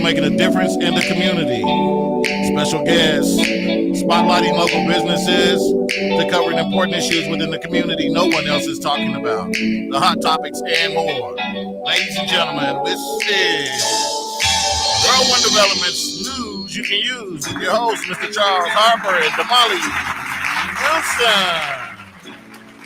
making a difference in the community. Special guests, spotlighting local businesses to covering important issues within the community no one else is talking about. The hot topics and more. Ladies and gentlemen, this is World One Development's News You Can Use with your host, Mr. Charles Harper and Damali Wilson.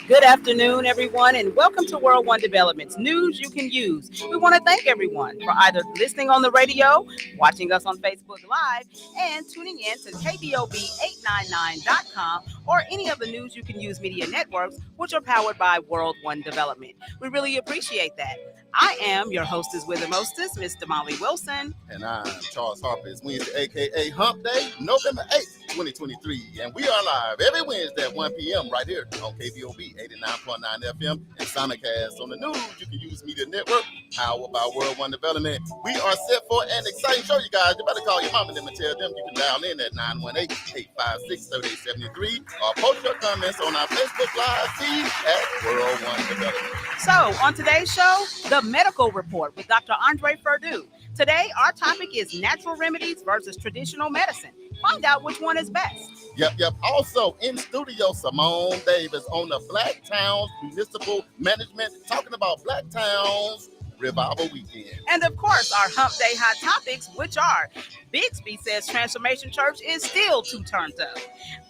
Good afternoon, everyone, and welcome to World One Development's News You Can Use. We want to thank everyone for either listening on the radio, watching us on Facebook Live, and tuning in to KBOB899.com or any of the News You Can Use media networks, which are powered by World One Development. We really appreciate that. I am your hostess with the mostest, Miss Damali Wilson. And I'm Charles Harper. It's Wednesday, a.k.a. Hump Day, November 8th, 2023. And we are live every Wednesday at 1 p.m. right here on KBOB 89.9 FM and Simulcast on the News You Can Use media network. How about World One Development? We are set for an exciting show, you guys. You better call your mom and them and tell them you can dial in at 918-856-3873 or post your comments on our Facebook Live feed at World One Development. So, on today's show, the medical report with Dr. Andre Perdue. Today, our topic is natural remedies versus traditional medicine. Find out which one is best. Yep. Also in studio, Simone Davis on the Black Towns Municipal Management, talking about Black Towns Revival Weekend. And of course, our Hump Day hot topics, which are Bixby says Transformation Church is still too turned up.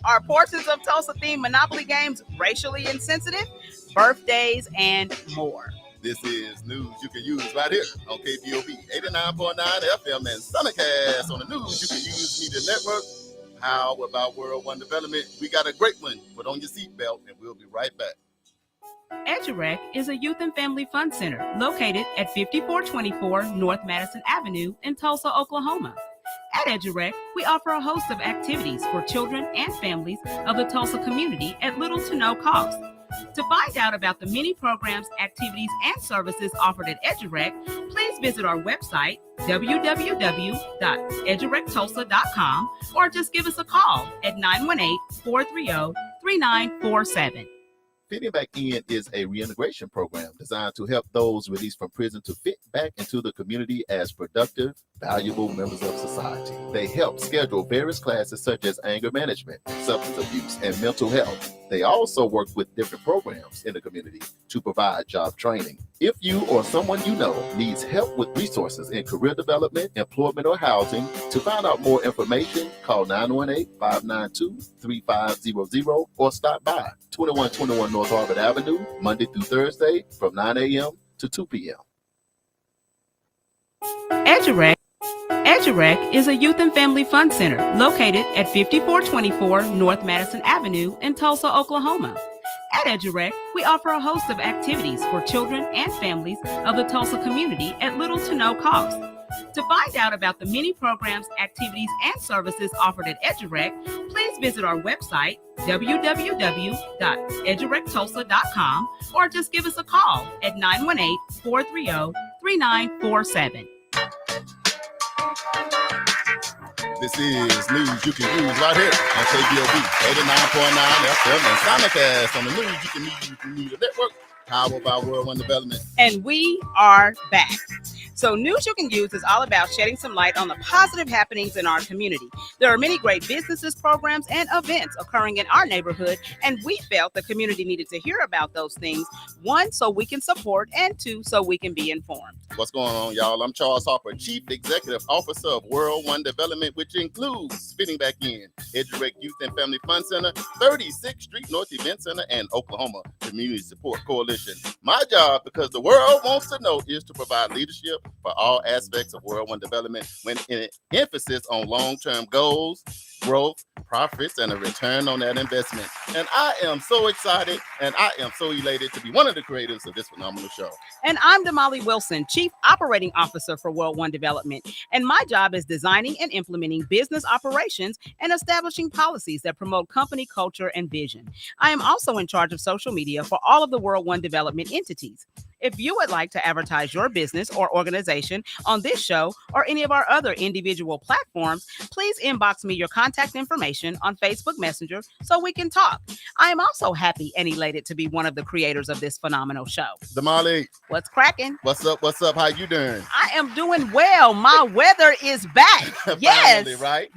Our portions of Tulsa-themed Monopoly games, racially insensitive, birthdays, and more. This is News You Can Use right here on KBOB 89.9 FM and Simulcast on the News You Can Use media network. How about World One Development? We got a great one. Put on your seatbelt and we'll be right back. EduRec is a youth and family fun center located at 5424 North Madison Avenue in Tulsa, Oklahoma. At EduRec, we offer a host of activities for children and families of the Tulsa community at little to no cost. To find out about the many programs, activities, and services offered at EduRec, please visit our website, www.edurectulsa.com, or just give us a call at 918-430-3947. Fitting Back In is a reintegration program designed to help those released from prison to fit back into the community as productive, valuable members of society. They help schedule various classes such as anger management, substance abuse, and mental health. They also work with different programs in the community to provide job training. If you or someone you know needs help with resources in career development, employment, or housing, to find out more information, call 918-592-3500 or stop by 2121 North Harvard Avenue, Monday through Thursday from 9 a.m. to 2 p.m. EduRec is a youth and family fun center located at 5424 North Madison Avenue in Tulsa, Oklahoma. At EduRec, we offer a host of activities for children and families of the Tulsa community at little to no cost. To find out about the many programs, activities, and services offered at EduRec, please visit our website, www.edurectulsa.com, or just give us a call at 918-430-3947. This is News You Can Use right here on KBOB 89.9 FM and Simulcast on the News You Can Use media network. How about World One Development? And we are back. So News You Can Use is all about shedding some light on the positive happenings in our community. There are many great businesses, programs, and events occurring in our neighborhood, and we felt the community needed to hear about those things. One, so we can support, and two, so we can be informed. What's going on, y'all? I'm Charles Harper, Chief Executive Officer of World One Development, which includes Fitting Back In, EduRec Youth and Family Fun Center, 36th Street North Event Center, and Oklahoma Community Support Coalition. My job, because the world wants to know, is to provide leadership for all aspects of World One Development with an emphasis on long-term goals, growth, profits, and a return on that investment. And I am so excited and I am so elated to be one of the creators of this phenomenal show. And I'm Damali Wilson, Chief Operating Officer for World One Development. And my job is designing and implementing business operations and establishing policies that promote company culture and vision. I am also in charge of social media for all of the World One Development entities. If you would like to advertise your business or organization on this show or any of our other individual platforms, please inbox me your contact information on Facebook Messenger so we can talk. I am also happy and elated to be one of the creators of this phenomenal show. Damali, What's cracking? what's up? What's up? How you doing? I am doing well. My weather is back. Yes. Finally, right?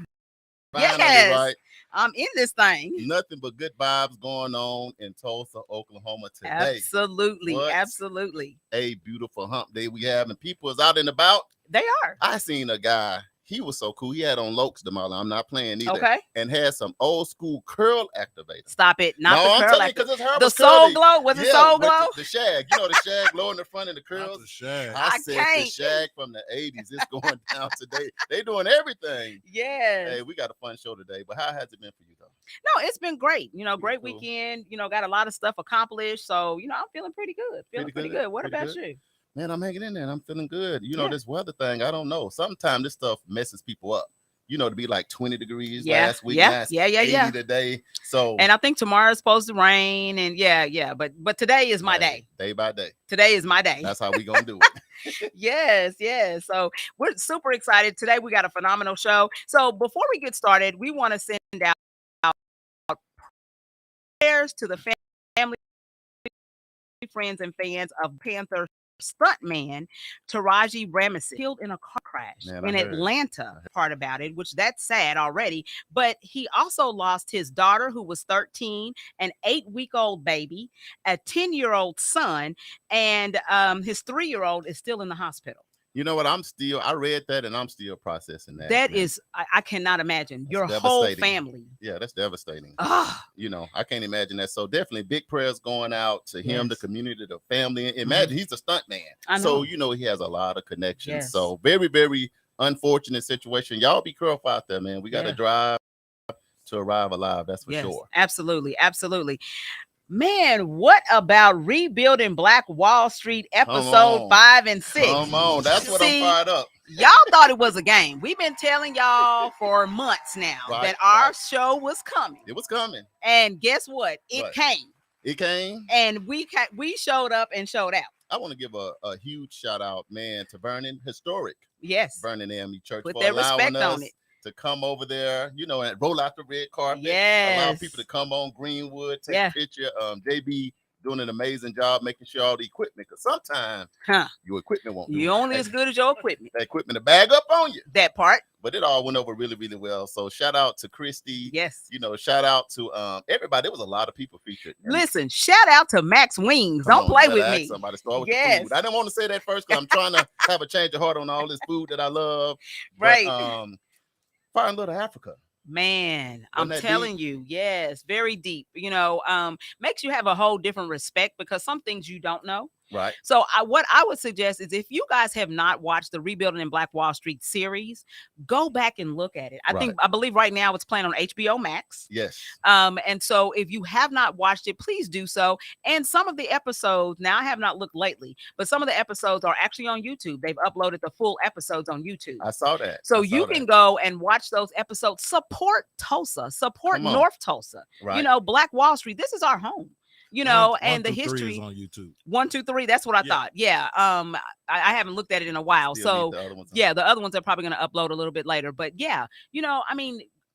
Finally, Yes. right? I'm in this thing. Nothing but good vibes going on in Tulsa, Oklahoma today. Absolutely. What Absolutely. a beautiful hump day we have, and people is out and about. They are. I seen a guy. He was so cool. He had on Lokes, Damali. I'm not playing either. Okay. And had some old school curl activator. Stop it. Not no, the I'm curl telling you, active. because it's her. The soul glow? Was it soul with glow? The shag. You know the shag glow in the front and the curls. Not the shag. I I said can't. the shag from the 80s. It's going down today. They doing everything. Yes. Hey, we got a fun show today. But how has it been for you, though? No, it's been great. Great Cool. weekend. Got a lot of stuff accomplished. So, I'm feeling pretty good. Feeling pretty good. What Pretty about good. you? Man, I'm hanging in there and I'm feeling good. Yeah. This weather thing, I don't know. Sometimes this stuff messes people up. To be like 20 degrees Yeah. last week. Yeah. Now it's Yeah. 80 today. So And I think tomorrow's supposed to rain. And yeah. But today is my day. Day by day. Today is my day. That's how we gonna do it. Yes. So we're super excited. Today we got a phenomenal show. So before we get started, we want to send out prayers to the family, friends, and fans of Panther stuntman Taraji Ramsey, killed in a car crash Man, I in heard. Atlanta. Part about it, which that's sad already. But he also lost his daughter, who was 13, an 8-week-old baby, a 10-year-old son, and his 3-year-old is still in the hospital. You know what? I read that and I'm still processing that. That man. is, I cannot imagine That's your whole devastating. family. Yeah, that's devastating. Ah, I can't imagine that. So definitely big prayers going out to him, the Yes. community, the family. And imagine he's a stunt man. I know. So, he has a lot of connections. Yes. So very, very unfortunate situation. Y'all be careful out there, man. We got to Yeah. drive to arrive alive. That's for yes, sure. absolutely. Man, what about Rebuilding Black Wall Street episode on. 5 and 6? Come on. That's what See, I'm fired up. Y'all thought it was a game. We've been telling y'all for months now Right, that our right. show was coming. It was coming. And guess what? It What? came. It came. And we showed up and showed out. I want to give a huge shout out, man, to Vernon Historic. Yes. Vernon AME Church Put for their allowing respect us on it. to come over there, and roll out the red carpet. Allow Yes. people to come on Greenwood, take Yeah. a picture. JB doing an amazing job making sure all the equipment, because sometimes your equipment won't do You it. only as good as your equipment. that equipment to bag up on you. That part. But it all went over really, really well. So shout out to Christy. Yes. Shout out to everybody. There was a lot of people featured. And Listen, shout out to Max Wings. come Don't on, play you with gotta me. ask somebody. Start with the Yes. food. I didn't want to say that first because I'm trying to have a change of heart on all this food that I love. Right. But, Fire in Little Africa. Man, I'm that telling you, yes, very deep. Makes you have a whole different respect because some things you don't know. Right. So what I would suggest is if you guys have not watched the Rebuilding in Black Wall Street series, go back and look at it. I believe right now it's playing on HBO Max. Yes. And so if you have not watched it, please do so. And some of the episodes, now I have not looked lately, but some of the episodes are actually on YouTube. They've uploaded the full episodes on YouTube. I saw that. So I saw you that. can go and watch those episodes. Support Tulsa, support Come on. North Tulsa. Right. Black Wall Street. This is our home. And the history. is on YouTube. 1, 2, 3. That's what I Yeah. thought. Yeah. I haven't looked at it in a while. Still So need the other ones on. yeah, the other ones are probably going to upload a little bit later. But yeah,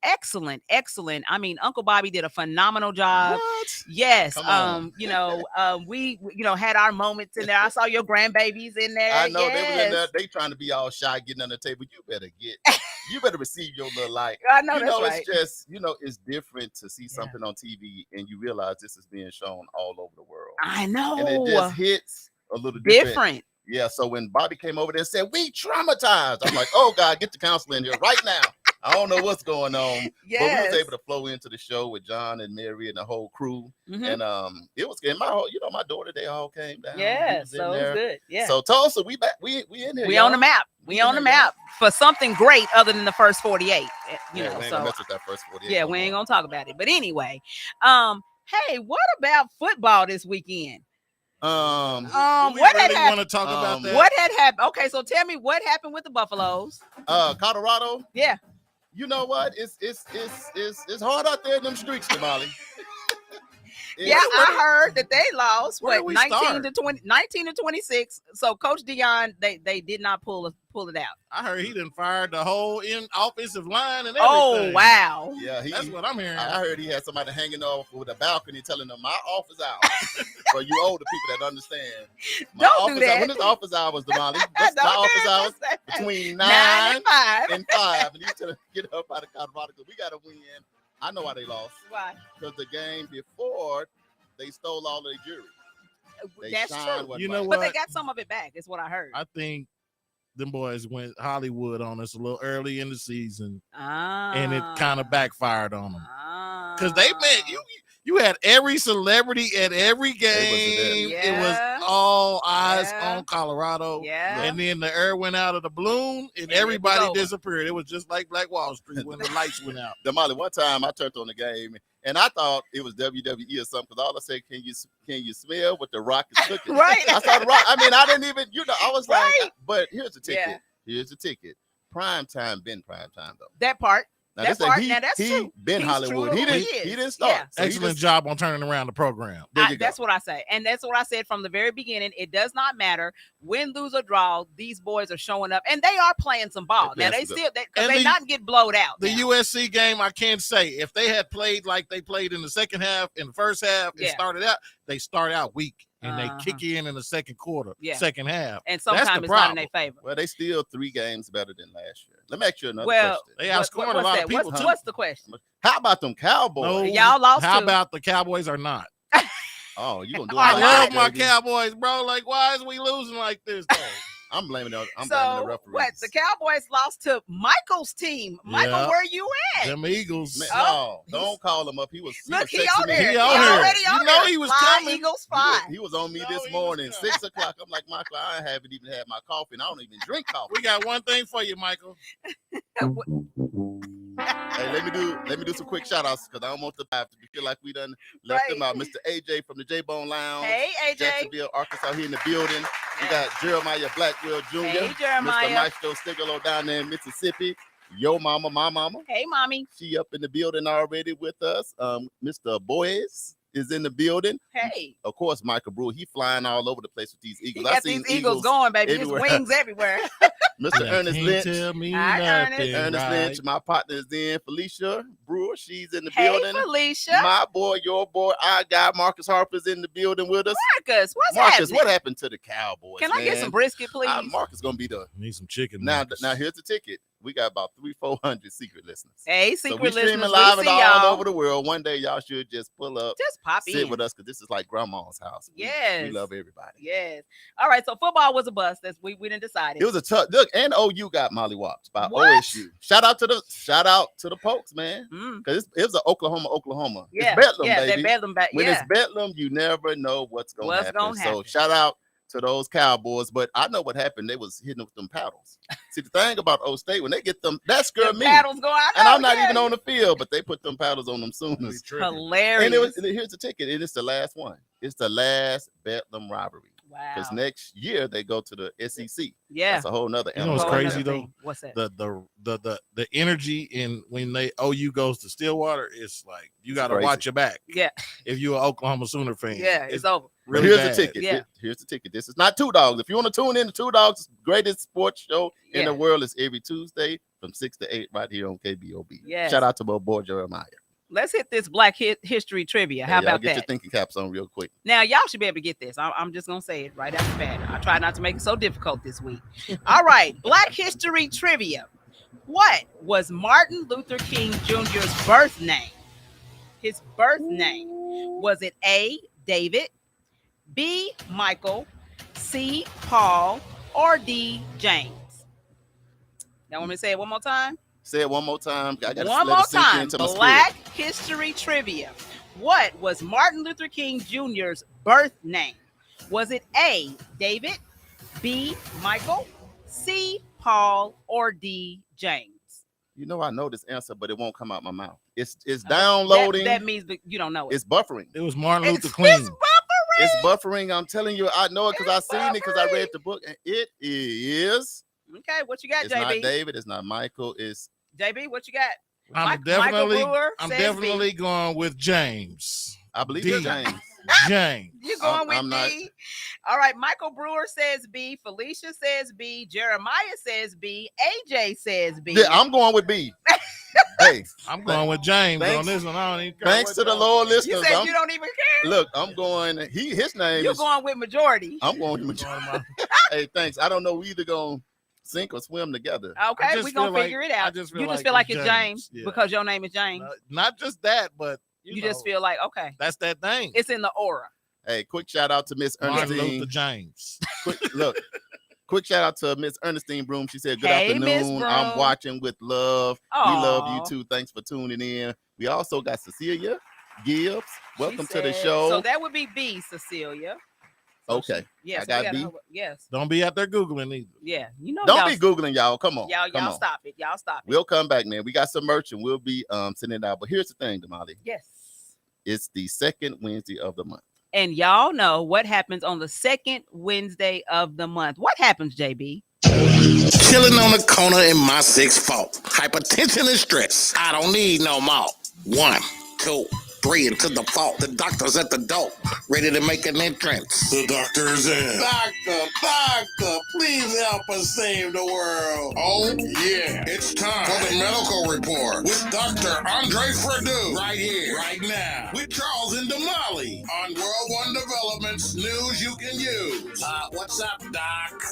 excellent. Uncle Bobby did a phenomenal job. What? Yes. Come on. We had our moments in there. I saw your grandbabies in there. I know they was in there. Yes. They trying to be all shy, getting on the table. You better receive your little light. I know that's right. It's just, it's different to see something on TV and you realize this is being shown all over the world. I know. And it just hits a little different. Yeah. So when Bobby came over there and said, "We traumatized," I'm like, "Oh God, get the counselor in here right now." I don't know what's going on, but we Yes. was able to flow into the show with John and Mary and the whole crew. Mhm. And it was good. My daughter, they all came down. Yeah, We was in so it was there. good. Yeah. So Tulsa, we back. We in here. We y'all. on the map. We on the map for something great other than the first 48. We ain't gonna mess with that first 48. Yeah, we ain't gonna talk about it. But anyway, hey, what about football this weekend? Do we What had really happened? want to talk about that? What had happened? Okay, so tell me what happened with the Buffaloes. Colorado. Yeah. You know what? It's hard out there in them streets, Damali. Yeah, I heard that they lost Where what we 19 start? to 20, 19 to 26. So Coach Dion, they did not pull it out. I heard he done fired the whole offensive line and everything. Oh wow! Yeah, That's what I'm hearing. I heard he had somebody hanging off with a balcony telling them my office hours. For you older people that understand. My Don't do office, that. When is office hours, Damali? That's my Don't do office that. hours between 9 and 5. and 5. And you tell them get up out of Colorado because we got to win. I know why they lost. Why? Because the game before, they stole all their jewelry. They That's shined true. what You know right. But what? they got some of it back. Is what I heard. I think them boys went Hollywood on us a little early in the season, and it kind of backfired on them. Because they meant you had every celebrity at every game. Yeah. It was all eyes Yeah. on Colorado. Yeah. And then the air went out of the balloon and And it was everybody over. disappeared. It was just like Black Wall Street when the lights went out. Damali, one time I turned on the game and I thought it was WWE or something because all I said, can you smell what the Rock is cooking? Right. I saw the Rock. I mean, I didn't even, I was Right. like, but here's the ticket. Yeah. Here's the ticket. Prime time been prime time though. That part. Now, That this ain't- part, he, now that's he true. been He's Hollywood. true He to who didn't. he is. He didn't start. Yeah. So he Excellent just- job on turning around the program. There you go. That's what I say. And that's what I said from the very beginning. It does not matter win, lose, or draw. These boys are showing up and they are playing some ball. They're Now playing they some still because And they the- not get blowed out. The now. USC game, I can't say. If they had played like they played in the second half, in the first half, and Yeah. started out, they start out weak and Uh-huh. they kick in the second quarter, Yeah. second half. And That's sometimes the it's not in problem. their favor. Well, they still 3 games better than last year. Let me ask you another Well, question. They outscored a lot of people, too. What's the question? How about them Cowboys? No, Y'all lost How to- about the Cowboys or not? Oh, you gonna do I all I that, love my baby. Cowboys, bro. Like, why is we losing like this, though? I'm blaming the So referees. what? The Cowboys lost to Michael's team. Michael, Yeah. where you at? Them Eagles. Man, Oh, no, don't call him up. He was Look, was he texting on me. there. He He on here. already You on know there. he was Fly, coming. Eagles fly. He was on me No, this he was morning, coming. 6 o'clock. I'm like, Michael, I haven't even had my coffee, and I don't even drink coffee. We got one thing for you, Michael. Hey, let me do some quick shout outs because I don't want to have to feel like we done left Right. them out. Mr. AJ from the J-Bone Lounge. Hey, AJ. Jacksonville, Arkansas, here in the building. We got Jeremiah Blackwell Jr. Hey, Jeremiah. Mr. Maestro Stigalo down there in Mississippi. Yo mama, my mama. Hey, mommy. She up in the building already with us. Mr. Boyes is in the building. Hey. Of course, Michael Brewer, he flying all over the place with these He Eagles. got these Eagles going, baby. His everywhere. wings everywhere. Mr. Ernest Can't Lynch. tell me Hi, nothing. Ernest right? Lynch, my partner is in. Felicia Brewer, she's in the Hey, building. Felicia. My boy, your boy, our guy, Marcus Harper's in the building with us. Marcus, what's Marcus, happening? what happened to the Cowboys? Can I get man? some brisket, please? Marcus gonna be the Need some chicken. now. Marcus. Now here's the ticket. We got about 300-400 secret listeners. Hey, So we secret streaming listeners, live we and see all y'all. over the world. One day y'all should just pull up, Just pop sit in. with us because this is like grandma's house. We Yes. love everybody. Yes. All right. So football was a bust. That's we didn't decide it. It was a tough look, and OU got mollywopped by What? OSU. Shout out to the Pokes, man, Mm. because it was an Oklahoma. Yeah. It's Bedlam, yeah, baby. that Bedlam back. When Yeah. it's Bedlam, you never know what's gonna What's happen. gonna So happen. shout out to those Cowboys, but I know what happened. They was hitting with them paddles. See, the thing about O State, when they get them, that scared The me. paddles go out. And I'm not even on the field, but they put them paddles on them Sooners. Hilarious. And here's the ticket. It is the last one. It's the last Bedlam rivalry. Wow. Because next year they go to the SEC. Yeah. That's a whole nother You know what's Whole animal. crazy, nother though? thing. What's that? The energy in when they OU goes to Stillwater, it's like you got to crazy. watch your back. Yeah. If you're an Oklahoma Sooner fan, Yeah. It's over. But really here's bad. the ticket. Yeah. Here's the ticket. This is not Two Dogs. If you want to tune in to Two Dogs' greatest sports show in Yeah. the world, is every Tuesday from 6 to 8 right here on KBOB. Yes. Shout out to my boy Jeremiah. Let's hit this Black History trivia. How Hey, y'all about get that? your thinking caps on real quick. Now, y'all should be able to get this. I'm just going to say it right off the bat. I try not to make it so difficult this week. All right. Black History Trivia. What was Martin Luther King Jr.'s birth name? His birth name. Was it A, David, B, Michael, C, Paul, or D, James? Now, want me to say it one more time? Say it one more time. I gotta One let more it sink time. into my Black spirit. History Trivia. What was Martin Luther King Jr.'s birth name? Was it A, David, B, Michael, C, Paul, or D, James? You know I know this answer, but it won't come out my mouth. It's downloading. That means you don't know it. It's buffering. It was Martin Luther It's King. buffering. It's buffering. I'm telling you, I know it because I It's seen it because I buffering. read the book, and it is. Okay, what you got, It's not JB? David. It's not Michael. It's JB, what you got? I'm Michael definitely, Brewer I'm says definitely going with James. I believe D. it's James. James. You going I'm with not- B? All right. Michael Brewer says B. Felicia says B. Jeremiah says B. AJ says B. Yeah, I'm going with B. Hey, I'm going with James Thanks- on this one. I don't even care thanks what to the y'all loyal say. You listeners. said you don't even care. Look, I'm going. His name You're is. going with majority. I'm going with. Going my- Hey, thanks. I don't know. We either gonna sink or swim together. Okay, just we're gonna feel figure like- it I out. just You feel just like feel like it's it's James James. Yeah. because your name is James. Not just that, but You know, just feel like okay, that's that thing. it's in the aura. Hey, quick shout out to Miss Martin Ernestine. Luther James. Quick shout out to Miss Ernestine Broom. She said, "Good Hey, Miss afternoon. Broom. I'm watching with love. We love you Aw. too. Thanks for tuning in. We also got Cecilia Gibbs. Welcome She to the said- show. So that would be B, Cecilia. So Okay. Yes, I got B. Yes. Don't be out there Googling either. Yeah. You know. Don't y'all, be Googling, y'all. Come on. Y'all Come on. stop it. Y'all stop it. We'll come back, man. We got some merch and we'll be sending it out. But here's the thing, Damali. Yes. It's the second Wednesday of the month. And y'all know what happens on the second Wednesday of the month. What happens, JB? Chilling on the corner in my 6 fault. Hypertension and stress. I don't need no more. 1, 2, 3 into the fault. The doctor's at the door, ready to make an entrance. The doctor's in. Doctor, please help us save the world. Oh, yeah. It's time for the medical report with Dr. Andre Fredu. Right here, right now. With Charles and Damali on World One Development's News You Can Use. What's up, Doc?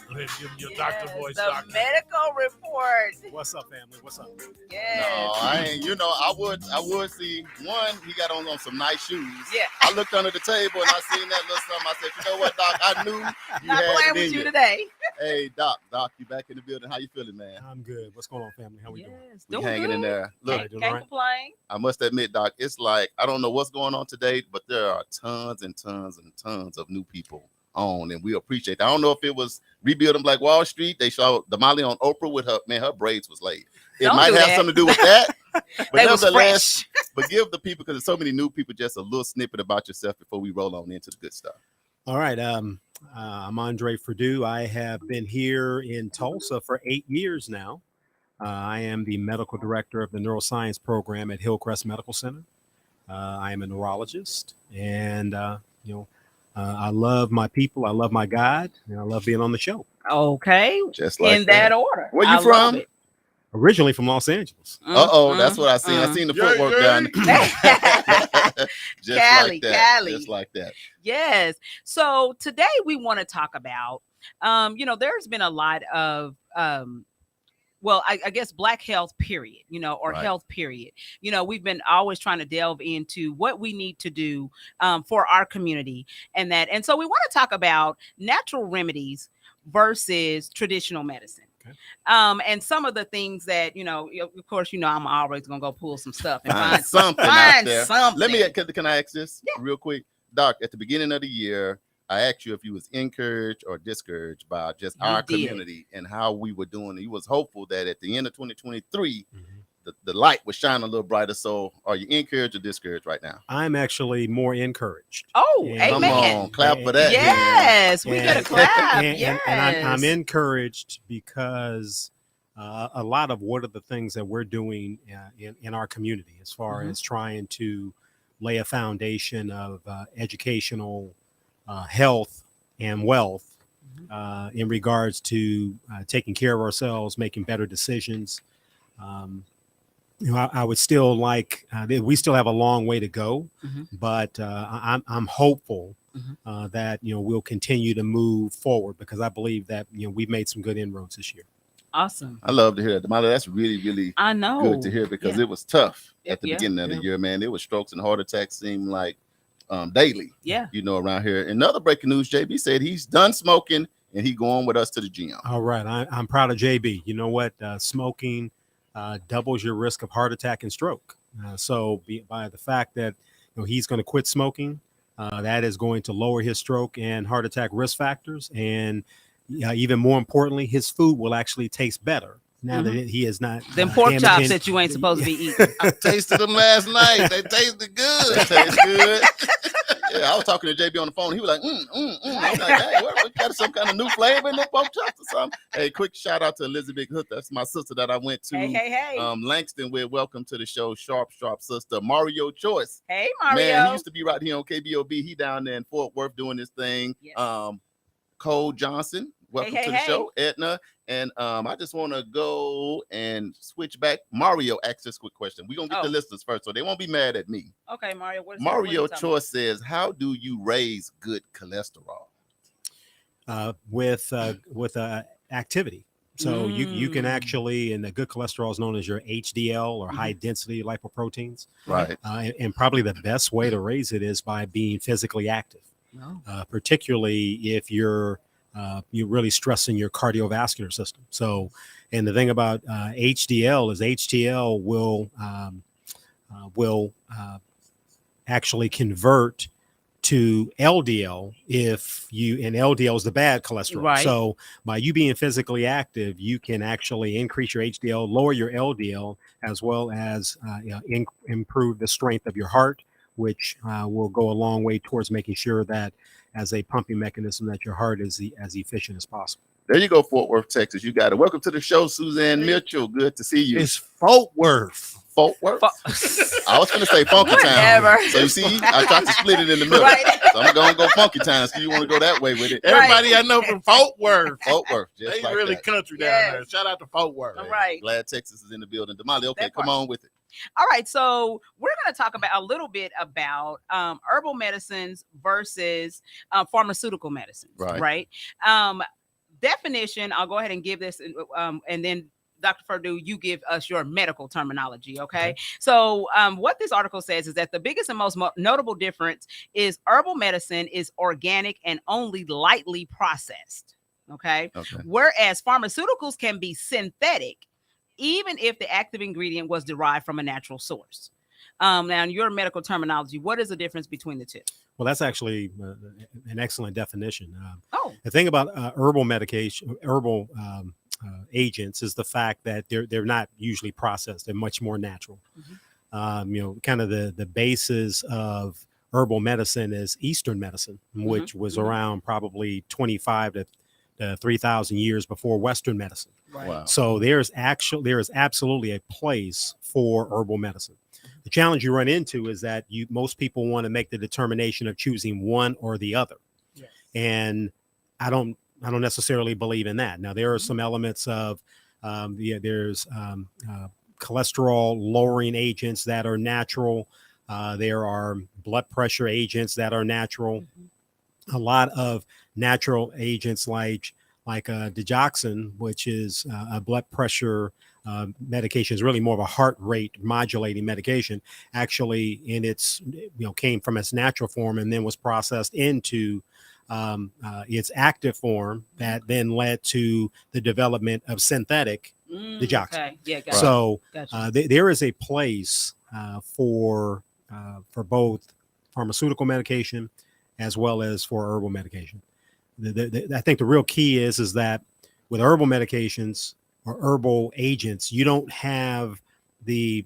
Go ahead and give me your doctor voice, The doctor. medical report. What's up, family? What's up? Yes. No, I ain't. You know, I would see one. He got on some nice shoes. Yeah. I looked under the table and I seen that little something. I said, you know what, Doc? I knew you Not had playing it with in you you. today. Hey, Doc, you back in the building? How you feeling, man? I'm good. What's going on, family? How we doing? Yes. We Doing hanging in good. there. Look, Can't, doing can't all right? complain. I must admit, Doc, it's like I don't know what's going on today, but there are tons and tons and tons of new people on, and we appreciate that. I don't know if it was Rebuilding Black Wall Street. They showed Damali on Oprah with her braids was laid. It Don't might do have that. something to do with that. But They was nevertheless, fresh. but give the people, because there's so many new people, just a little snippet about yourself before we roll on into the good stuff. All right. I'm Andre Fredu. I have been here in Tulsa for 8 years now. I am the medical director of the neuroscience program at Hillcrest Medical Center. I am a neurologist, and I love my people. I love my God, and I love being on the show. Okay. Just like In that order. Where you I love from? it. Originally from Los Angeles. That's what I seen. I seen the Yeah, footwork yeah. down. Just Cali, like that. Cali. Just like that. Yes. So today we want to talk about, there's been a lot of, I guess Black health, period, or Right. health, period. We've been always trying to delve into what we need to do for our community and so we want to talk about natural remedies versus traditional medicine. Okay. And some of the things that, of course, I'm always going to go pull some stuff and Find find something out find there. something. Let me, can I ask this real quick? Doc, at the beginning of the year, I asked you if you was encouraged or discouraged by just You our did. community and how we were doing. You was hopeful that at the end of 2023, Mhm. the light would shine a little brighter. So are you encouraged or discouraged right now? I'm actually more encouraged. Oh, Yeah. Come amen. on, clap for that. Yes, we get a And- clap. And yes. I'm encouraged because a lot of what are the things that we're doing in our community as far Mhm. as trying to lay a foundation of educational health and wealth in regards to taking care of ourselves, making better decisions. I would still like, we still have a long way to go, Mhm. but I'm hopeful that, we'll continue to move forward because I believe that, we've made some good inroads this year. Awesome. I love to hear that. Damali, that's really, really I know. good to hear because Yeah. it was tough at the Yeah. beginning of the Yeah. year, man. It was strokes and heart attacks seemed like daily, Yeah. around here. Another breaking news, JB said he's done smoking and he going with us to the gym. All right. I'm proud of JB. You know what? Smoking doubles your risk of heart attack and stroke. By the fact that he's going to quit smoking, that is going to lower his stroke and heart attack risk factors. And even more importantly, his food will actually taste better now that he is not. Them pork chops damaging- that you ain't supposed to be eating. I tasted them last night. They tasted good. Tastes good. Yeah, I was talking to JB on the phone. He was like, I'm like, hey, what got some kind of new flavor in the pork chops or something? Hey, quick shout out to Elizabeth Hood. That's my sister that I went to Hey. Langston with. Welcome to the show, Sharp sister. Mario Choice. Hey, Mario. Man, he used to be right here on KBOB. He down there in Fort Worth doing this thing. Yes. Cole Johnson, welcome to the show. Edna. And I just want to go and switch back. Mario asked this quick question. We're going to get the listeners first, so they won't be mad at me. Okay, Mario. Mario Choice says, how do you raise good cholesterol? With activity. So you can actually, and the good cholesterol is known as your HDL or high density lipoproteins. Right. And probably the best way to raise it is by being physically active. Particularly if you're really stressing your cardiovascular system. So, and the thing about HDL is HDL will actually convert to LDL and LDL is the bad cholesterol. Right. So by you being physically active, you can actually increase your HDL, lower your LDL, as well as improve the strength of your heart, which will go a long way towards making sure that as a pumping mechanism that your heart is as efficient as possible. There you go, Fort Worth, Texas. You got it. Welcome to the show, Suzanne Mitchell. Good to see you. It's Fort Worth. Fort Worth? I was going to say Funky Town. So you see, I tried to split it in the middle. Right. So I'm going to go Funky Town. So you want to go that way with it. Everybody I know from Fort Worth. Fort Worth. Just They like really that. country down there. Shout out to Fort Worth. All right. Glad Texas is in the building. Damali, okay, That come part. on with it. All right, so we're going to talk about a little bit about herbal medicines versus pharmaceutical medicines, right? Definition, I'll go ahead and give this, and then Dr. Perdue, you give us your medical terminology, okay? So what this article says is that the biggest and most notable difference is herbal medicine is organic and only lightly processed, okay? Whereas pharmaceuticals can be synthetic, even if the active ingredient was derived from a natural source. Now, in your medical terminology, what is the difference between the two? Well, that's actually an excellent definition. The thing about herbal agents is the fact that they're not usually processed. They're much more natural. Kind of the basis of herbal medicine is Eastern medicine, which was around probably 25 to 3,000 years before Western medicine. Right. Wow. So there is absolutely a place for herbal medicine. The challenge you run into is that most people want to make the determination of choosing one or the other. Yes. And I don't necessarily believe in that. Now, there are some elements of there's cholesterol lowering agents that are natural. There are blood pressure agents that are natural. A lot of natural agents like digoxin, which is a blood pressure medication, is really more of a heart rate modulating medication. Actually, came from its natural form and then was processed into its active form that then led to the development of synthetic digoxin. Okay. Yeah, gotcha. So Gotcha. there is a place for both pharmaceutical medication as well as for herbal medication. I think the real key is that with herbal medications or herbal agents, you don't have the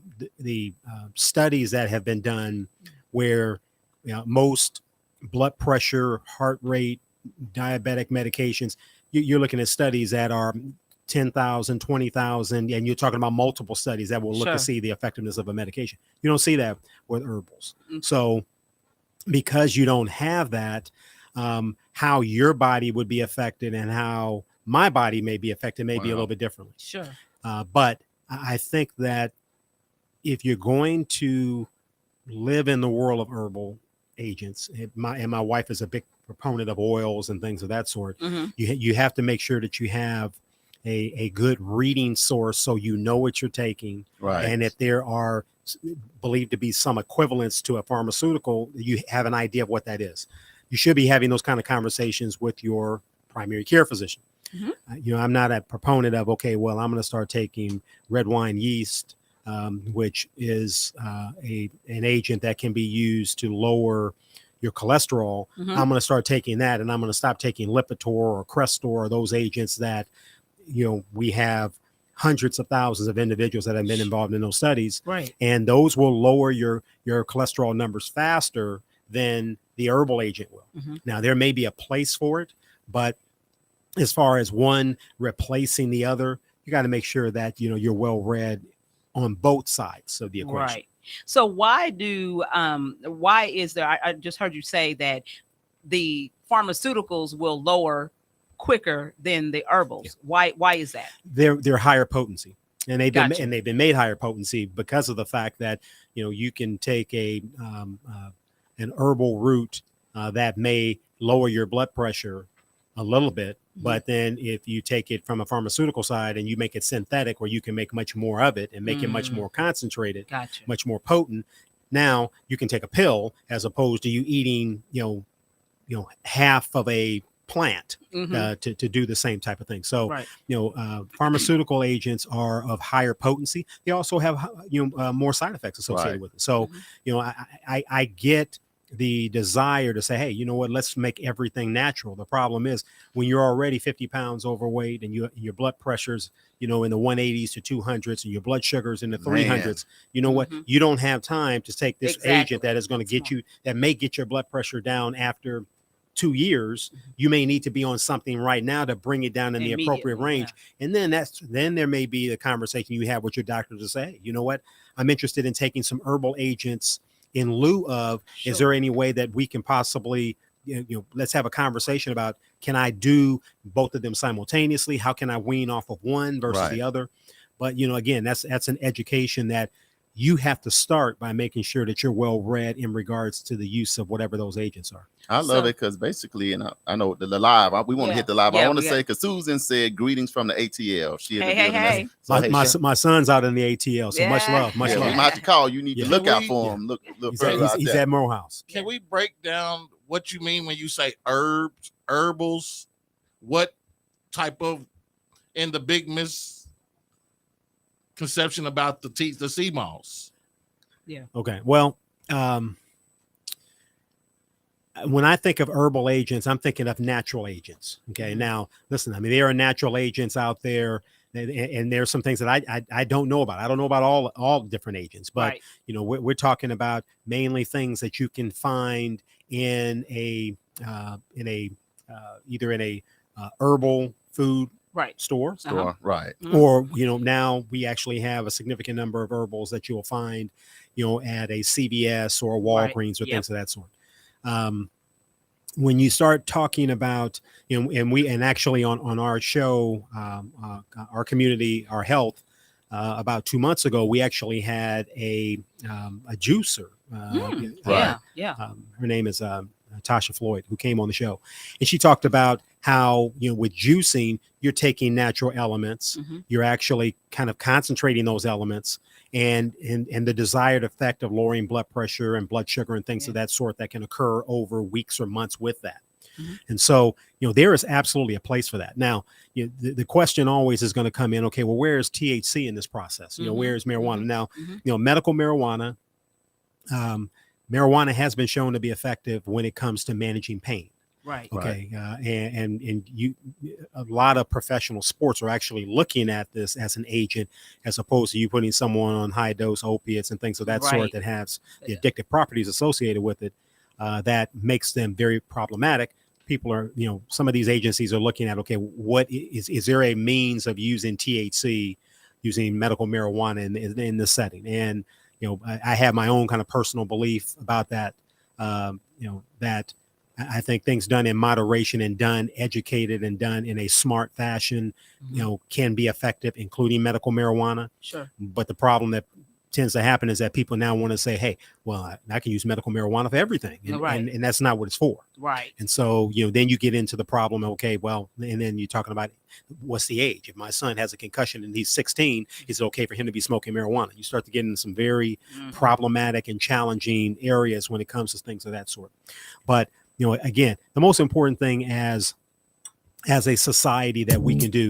studies that have been done where most blood pressure, heart rate, diabetic medications, you're looking at studies that are 10,000, 20,000, and you're talking about multiple studies that will look to see the effectiveness of a medication. You don't see that with herbals. So because you don't have that, how your body would be affected and how my body may be affected may be a little bit differently. Sure. But I think that if you're going to live in the world of herbal agents, and my wife is a big proponent of oils and things of that sort, you have to make sure that you have a good reading source so you know what you're taking. Right. And if there are believed to be some equivalence to a pharmaceutical, you have an idea of what that is. You should be having those kind of conversations with your primary care physician. I'm not a proponent of, okay, well, I'm going to start taking red wine yeast, which is an agent that can be used to lower your cholesterol. I'm going to start taking that, and I'm going to stop taking Lipitor or Crestor or those agents that, we have hundreds of thousands of individuals that have been involved in those studies. Right. And those will lower your cholesterol numbers faster than the herbal agent will. Mhm. Now, there may be a place for it, but as far as one replacing the other, you got to make sure that, you know, you're well read on both sides of the equation. Right. So why is there, I just heard you say that the pharmaceuticals will lower quicker than the herbals. Why is that? They're higher potency. And they've Gotcha. been made higher potency because of the fact that, you know, you can take an herbal root that may lower your blood pressure a little bit, but then if you take it from a pharmaceutical side and you make it synthetic, where you can make much more of it and make it much more concentrated, Gotcha. much more potent, now you can take a pill as opposed to you eating, you know, half of a plant to do the same type of thing. So, Right. you know, pharmaceutical agents are of higher potency. They also have, more side effects associated Right. with it. So, you know, I get the desire to say, hey, you know what, let's make everything natural. The problem is when you're already 50 pounds overweight and your blood pressure's, you know, in the 180s to 200s and your blood sugar's in the 300s, you know what, you don't have time to take this agent that is going to get you, that may get your blood pressure down after 2 years. You may need to be on something right now to bring it down in the appropriate range. And then then there may be the conversation you have with your doctor to say, hey, you know what, I'm interested in taking some herbal agents in lieu of, is there any way that we can possibly, let's have a conversation about, can I do both of them simultaneously? How can I wean off of one versus the other? But, you know, again, that's an education that you have to start by making sure that you're well read in regards to the use of whatever those agents are. I love it because basically, and I know the live, we want to hit the live. I want to say, because Susan said greetings from the ATL. She Hey. So, my son's out in the ATL, so much love. Much love. We might have to call. You need to look out for him. Look he's at Morehouse. Can we break down what you mean when you say herbs, herbals? What type of, in the big misconception about the sea moss? Yeah. Okay. Well, when I think of herbal agents, I'm thinking of natural agents. Okay. Now, listen, I mean, there are natural agents out there, and there's some things that I don't know about. I don't know about all different agents, but you know, we're talking about mainly things that you can find in either in a herbal food store, right, or, you know, now we actually have a significant number of herbals that you'll find, you know, at a CVS or a Walgreens or things of that sort. When you start talking about, you know, and actually on our show, our community, our health, about 2 months ago, we actually had a juicer. Her name is Tasha Floyd, who came on the show, and she talked about how, you know, with juicing, you're taking natural elements, you're actually kind of concentrating those elements, and the desired effect of lowering blood pressure and blood sugar and things of that sort that can occur over weeks or months with that. And so, you know, there is absolutely a place for that. Now, the question always is going to come in, okay, well, where is THC in this process? You know, where is marijuana? Now, you know, medical marijuana, marijuana has been shown to be effective when it comes to managing pain. Right. Okay. And a lot of professional sports are actually looking at this as an agent, as opposed to you putting someone on high dose opiates and things of that sort that has the addictive properties associated with it, that makes them very problematic. People are, you know, some of these agencies are looking at, okay, what is there a means of using THC, using medical marijuana in this setting? And, you know, I have my own kind of personal belief about that, you know, that I think things done in moderation and done educated and done in a smart fashion, you know, can be effective, including medical marijuana. Sure. But the problem that tends to happen is that people now want to say, hey, well, I can use medical marijuana for everything. And that's not what it's for. Right. And so, you know, then you get into the problem, okay, well, and then you're talking about what's the age? If my son has a concussion and he's 16, is it okay for him to be smoking marijuana? You start to get into some very problematic and challenging areas when it comes to things of that sort. But, you know, again, the most important thing as a society that we can do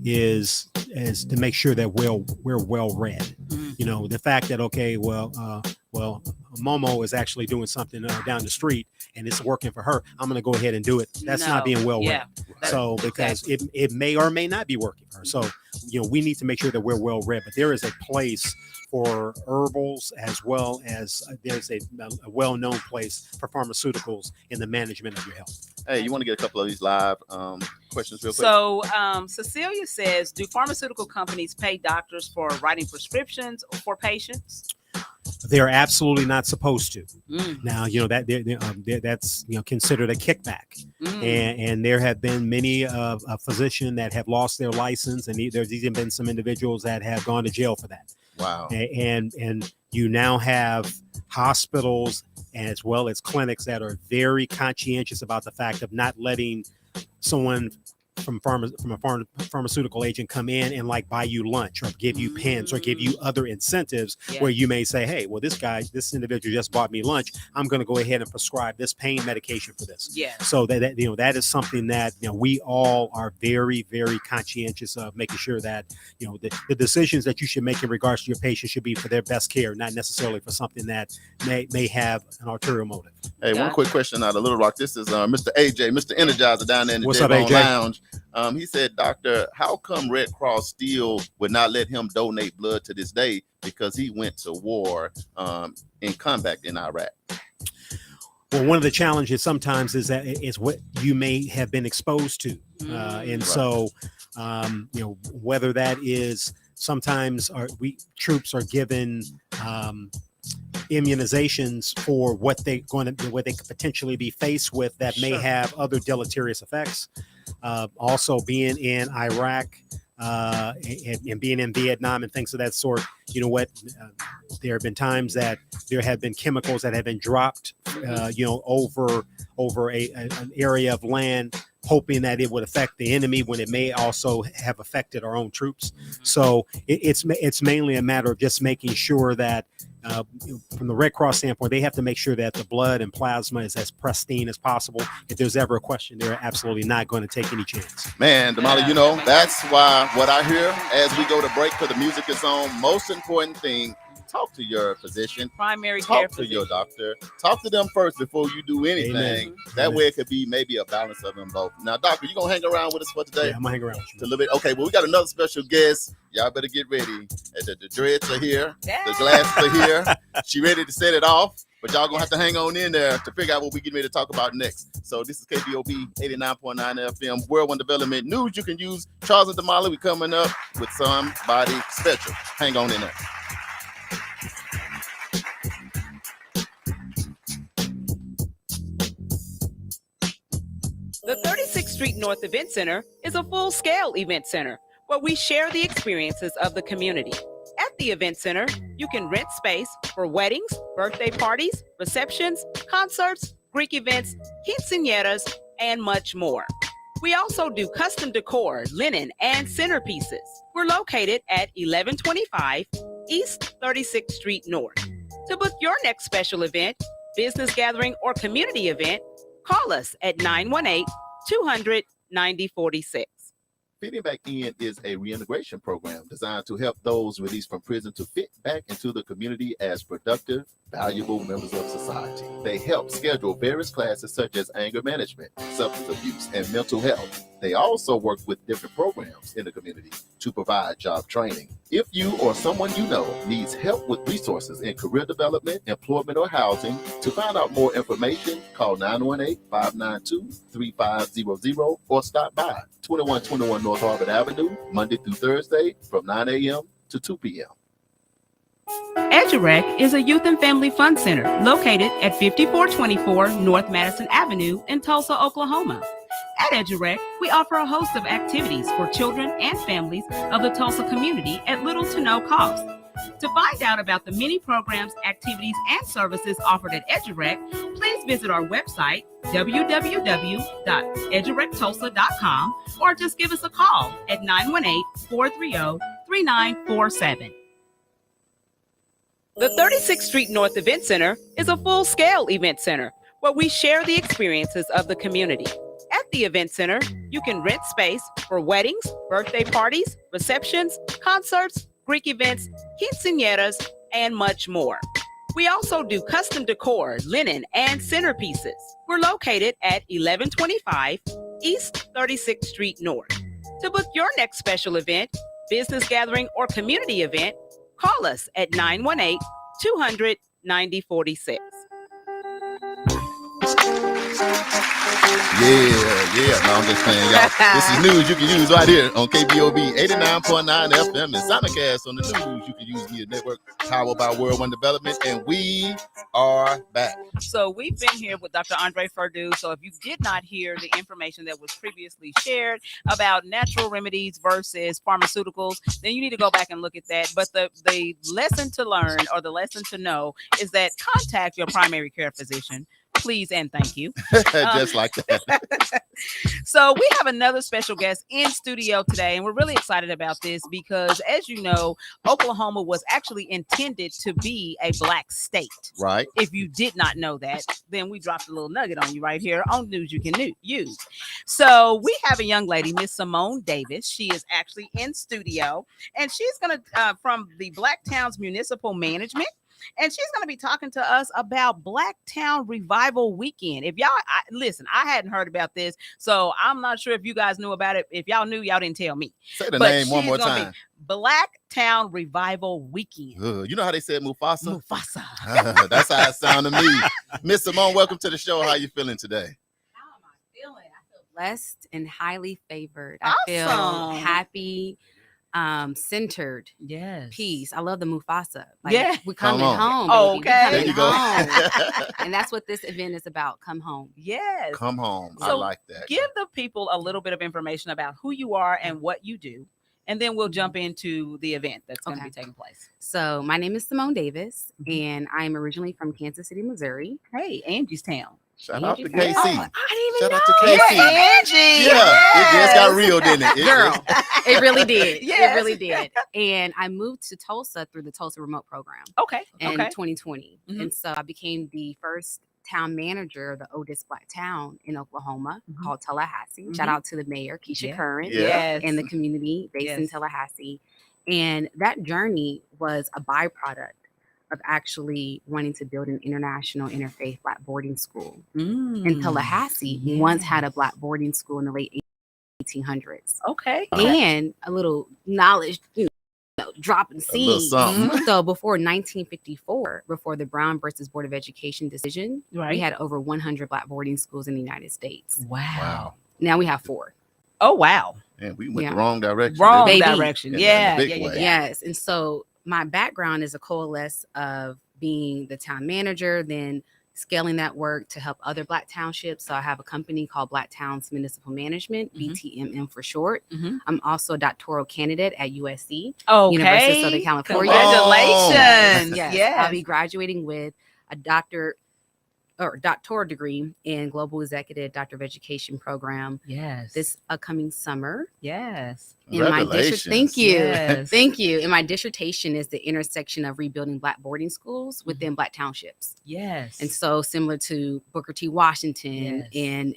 is to make sure that we're well read. You know, the fact that, okay, well, Momo is actually doing something down the street and it's working for her, I'm going to go ahead and do it. That's not being well read. So because it may or may not be working for her. So, we need to make sure that we're well read, but there is a place for herbals as well as there's a well-known place for pharmaceuticals in the management of your health. Hey, you want to get a couple of these live questions real quick? So Cecilia says, do pharmaceutical companies pay doctors for writing prescriptions for patients? They're absolutely not supposed to. Now, that's considered a kickback, and there have been many a physician that have lost their license, and there's even been some individuals that have gone to jail for that. Wow. And you now have hospitals as well as clinics that are very conscientious about the fact of not letting someone from a pharmaceutical agent come in and like buy you lunch or give you pens or give you other incentives where you may say, hey, well, this individual just bought me lunch. I'm going to go ahead and prescribe this pain medication for this. Yeah. So that is something that we all are very, very conscientious of, making sure that the decisions that you should make in regards to your patient should be for their best care, not necessarily for something that may have an ulterior motive. Hey, one quick question out of Little Rock. This is Mr. AJ, Mr. Energizer down there in the What's up, J-Bone AJ? Lounge. He said, Doctor, how come Red Cross still would not let him donate blood to this day because he went to war in combat in Iraq? Well, one of the challenges sometimes is what you may have been exposed to. So, whether that is sometimes troops are given immunizations for what they could potentially be faced with that may have other deleterious effects. Also being in Iraq and being in Vietnam and things of that sort, there have been times that there have been chemicals that have been dropped, over an area of land, hoping that it would affect the enemy when it may also have affected our own troops. So it's mainly a matter of just making sure that from the Red Cross standpoint, they have to make sure that the blood and plasma is as pristine as possible. If there's ever a question, they're absolutely not going to take any chance. Man, Damali, that's why what I hear as we go to break because the music is on, most important thing, talk to your physician, primary care talk to your doctor, talk to them first before you do anything. Amen. That way it could be maybe a balance of them both. Now, doctor, you gonna hang around with us for today? Yeah, I'm gonna hang around with you. A little bit. Okay, well, we got another special guest. Y'all better get ready. The dreads are here. The glasses are here. She ready to set it off. But y'all gonna have to hang on in there to figure out what we get ready to talk about next. So this is KBOB 89.9 FM, World One Development News you can use. Charles and Damali, we coming up with somebody special. Hang on in there. The 36th Street North Event Center is a full-scale event center where we share the experiences of the community. At the event center, you can rent space for weddings, birthday parties, receptions, concerts, Greek events, quinceañeras, and much more. We also do custom decor, linen, and centerpieces. We're located at 1125 East 36th Street North. To book your next special event, business gathering, or community event, call us at 918-200-9046. Fitting Back In is a reintegration program designed to help those released from prison to fit back into the community as productive, valuable members of society. They help schedule various classes such as anger management, substance abuse, and mental health. They also work with different programs in the community to provide job training. If you or someone you know needs help with resources in career development, employment, or housing, to find out more information, call 918-592-3500 or stop by 2121 North Harvard Avenue, Monday through Thursday from 9 a.m. to 2 p.m. EduRec is a youth and family fun center located at 5424 North Madison Avenue in Tulsa, Oklahoma. At EduRec, we offer a host of activities for children and families of the Tulsa community at little to no cost. To find out about the many programs, activities, and services offered at EduRec, please visit our website, www.edurectulsa.com, or just give us a call at 918-430-3947. The 36th Street North Event Center is a full-scale event center where we share the experiences of the community. At the event center, you can rent space for weddings, birthday parties, receptions, concerts, Greek events, quinceañeras, and much more. We also do custom decor, linen, and centerpieces. We're located at 1125 East 36th Street North. To book your next special event, business gathering, or community event, call us at 918-200-9046. Yeah. No, I'm just playing, y'all. This is news you can use right here on KBOB 89.9 FM and simulcast on the news you can use via network powered by World One Development. And we are back. So we've been here with Dr. Andre Perdue. So if you did not hear the information that was previously shared about natural remedies versus pharmaceuticals, then you need to go back and look at that. But the lesson to learn, or the lesson to know, is that contact your primary care physician. Please and thank you. Just like that. So we have another special guest in studio today, and we're really excited about this because, as you know, Oklahoma was actually intended to be a black state. Right. If you did not know that, then we dropped a little nugget on you right here on News You Can Use. So we have a young lady, Miss Simone Davis. She is actually in studio, and she's going to, from the Black Towns Municipal Management, and she's going to be talking to us about Blacktown Revival Weekend. If y'all listen, I hadn't heard about this, so I'm not sure if you guys knew about it. If y'all knew, y'all didn't tell me. Say the name one more time. Blacktown Revival Weekend. You know how they said Mufasa? Mufasa. That's how it sounded to me. Miss Simone, welcome to the show. How you feeling today? How am I feeling? I feel blessed and highly favored. I feel Awesome. happy, centered, Yes. peace. I love the Mufasa. Like, Yeah. we coming Come on. home. Oh, baby. We okay. coming There you go. home. And that's what this event is about. Come home. Yes. Come home. I So like that. Give the people a little bit of information about who you are and what you do, and then we'll jump into the event that's going to Okay. be taking place. So my name is Simone Davis, and I am originally from Kansas City, Missouri. Hey, Angie's Town. Shout out to Angie. KC. Oh, I didn't Shout even out to know. KC. Yeah, Angie. Yeah, it just got real, didn't it? Girl, it really did. Yes. It really did. And I moved to Tulsa through the Tulsa Remote Program Okay. in Okay. 2020. Mhm. And so I became the first town manager of the oldest black town in Oklahoma Mhm. called Tallahassee. Shout Mhm. out to the mayor, Keisha Yeah. Curran, Yeah. Yes. and the community based in Yes. Tallahassee. And that journey was a byproduct of actually wanting to build an international interfaith black boarding school. Mm. And Tallahassee once had a Yes. black boarding school in the late 1800s. Okay. And a little knowledge, dropping A little seeds. something. So before 1954, before the Brown versus Board of Education decision, Right. we had over 100 black boarding schools in the United States. Wow. Now we have 4. Oh wow. Man, we went Yeah. the wrong direction. Wrong Baby. direction. In a Yeah. big Yeah. Yeah. way. Yeah. Yes. And so my background is a coalesce of being the town manager, then scaling that work to help other black townships. So I have a company called Black Towns Municipal Management, Mhm. BTMM for short. Mhm. I'm also a doctoral candidate at USC. Okay. University of Southern California. Congratulations. Yes, Yes. I'll be graduating with a doctoral degree in Global Executive Doctor of Education program Yes. this upcoming summer. Yes. And my Congratulations. thank you. Yes. Thank you. And my dissertation is the intersection of rebuilding black boarding schools within black townships. Yes. And so similar to Booker T. Washington Yes. and